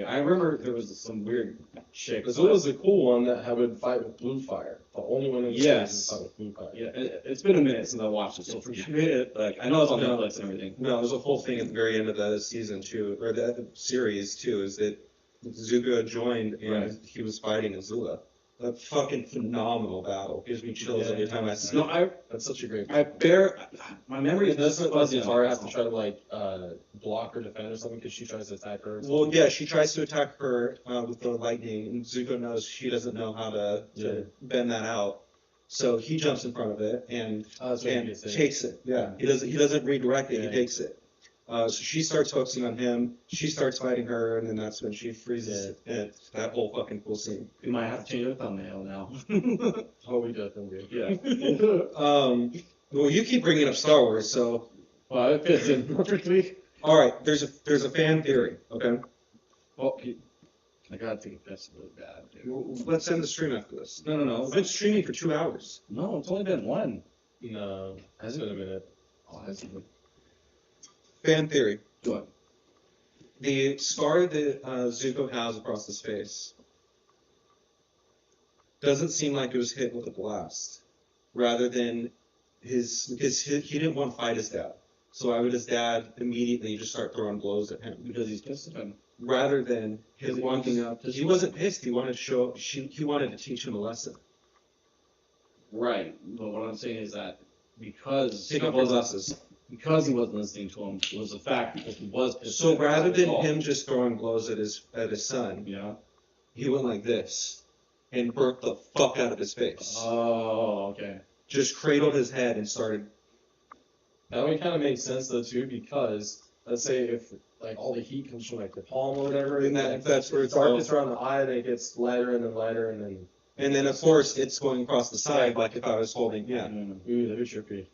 I remember there was some weird chick. Azula's the cool one that would fight with blue fire. The only one in the Yes. series would fight with blue fire. Yeah, it's been a minute since I watched it, so forgive me. Like I know it's on Netflix and everything. No, there's a whole thing at the very end of the season two, or the series too, is that Zuko joined and Right. he was fighting Azula. A fucking phenomenal battle. Gives me chills every time I see No, it. That's such a great. My memory is Doesn't fuzzy. Katara have to try to like block or defend or something because she tries to attack her? Well, yeah, she tries to attack her with the lightning, and Zuko knows she doesn't know how to bend that out. So he jumps in front of it and That's what he said. takes it. Yeah, he doesn't redirect it. Yeah. He takes it. So she starts focusing on him. She starts fighting her, and then that's when she freezes. It's that whole fucking cool scene. We might have to change the thumbnail now. Oh, we definitely do. Yeah. Well, you keep bringing up Star Wars, so Well, it fits in perfectly. all right. There's a fan theory. Okay, Well, I gotta think that's really bad. Dude. well, let's end the stream after this. No. I've been streaming for 2 hours. No, it's only been one. No, has it been a minute? Oh, that's good. Fan theory. Go ahead. The scar that Zuko has across his face doesn't seem like it was hit with a blast, rather than because he didn't want to fight his dad. So why would his dad immediately just start throwing blows at him? Because he's pissed at him. Rather than him He walking wants- up, he wasn't pissed. He wanted to show. He wanted to teach him a lesson. Right. But what I'm saying is that because Take off your glasses. because he wasn't listening to him was a fact because he was pissed. So at him. rather than That's all. him just throwing blows at his son, Yeah. he went like this and burnt the fuck out of his face. Oh, okay. Just cradled his head and started. That would kind of make sense though too, because let's say if like all the heat comes from like the palm or whatever, And like, that's where it's darkness all. around the eye, then it gets lighter and then lighter and then. And then of course it's going across the side, like if I was holding. Yeah. Ooh, that'd be trippy.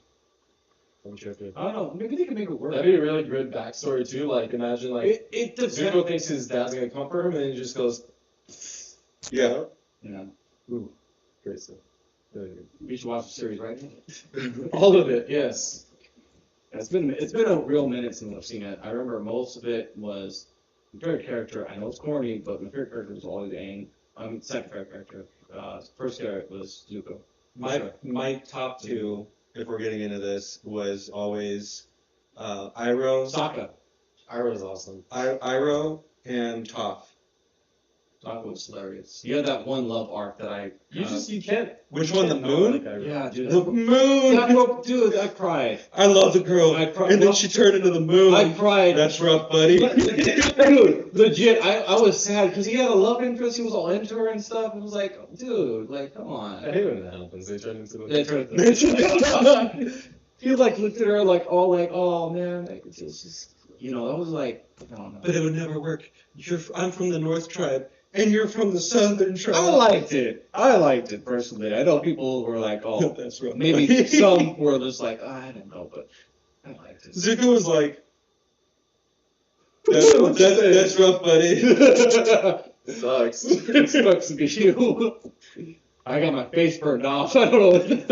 That'd be trippy. I don't know. Maybe they can make it work. That'd be a really good backstory too. Like imagine like It Zuko depends. thinks his dad's gonna comfort him, and then he just goes. Yeah. Yeah. Ooh, great stuff. Really good. We should watch the series, right? All of it, yes. It's been a real minute since I've seen it. I remember most of it was my favorite character. I know it's corny, but my favorite character was always Aang. Second favorite character. First character was Zuko. My top two, if we're getting into this, was always Iroh, Sokka. Iroh's awesome. Iroh, and Toph. Sokka was hilarious. He had that one love arc that I. You can't. Which one? The Like moon? Iroh. Yeah, dude. The moon. Dude, I cried. I love the girl, I cried. and then she turned into the moon. I cried. That's rough, buddy. Dude, legit, I was sad because he had a love interest. He was all into her and stuff. It was like, dude, like, come on. I hate when that happens. They turn into the. They turned- he like looked at her like, oh man, like, it's just, that was like, I don't know. But it would never work. I'm from the North tribe, and you're from the Southern Tribe. I liked it. I liked it personally. I know people were like, "Oh, That's rough. maybe some were just like, I don't know," but I liked it. Zuko was like, that's rough, buddy. Sucks. It sucks to be you. I got my face burned off. I don't know.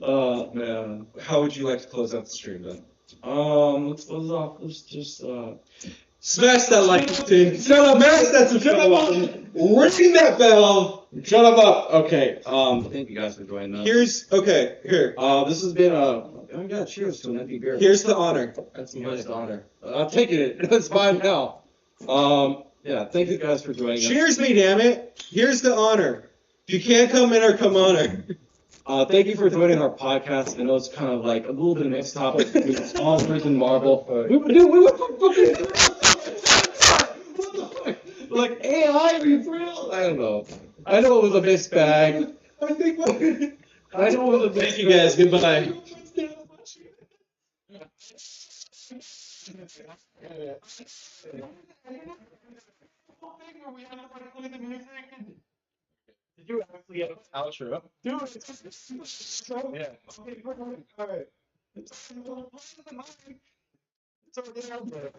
Oh man. How would you like to close out the stream then? Let's close off. Let's just Smash that like button. Shut up, Smash that subscribe button. Ring that bell. shut up. Okay. Thank you guys for joining us. Here. This has been oh yeah, cheers to an empty beer. Here's the honor. That's my honor. I'm taking it. It's fine now. Yeah, thank you guys for joining us. Cheers me, damn it. Here's the honor. If you can't come in or come honor. Thank you for joining our podcast. I know it's kind of like a little bit of mixed topic with sponsors and Marvel. We went from fucking what the fuck? Like AI, are you for real? I don't know. I know it was a mixed bag. I know it was a mixed Thank you guys. Goodbye. Did you actually get an outro? Dude, it's so Yeah. all right. It's already out there.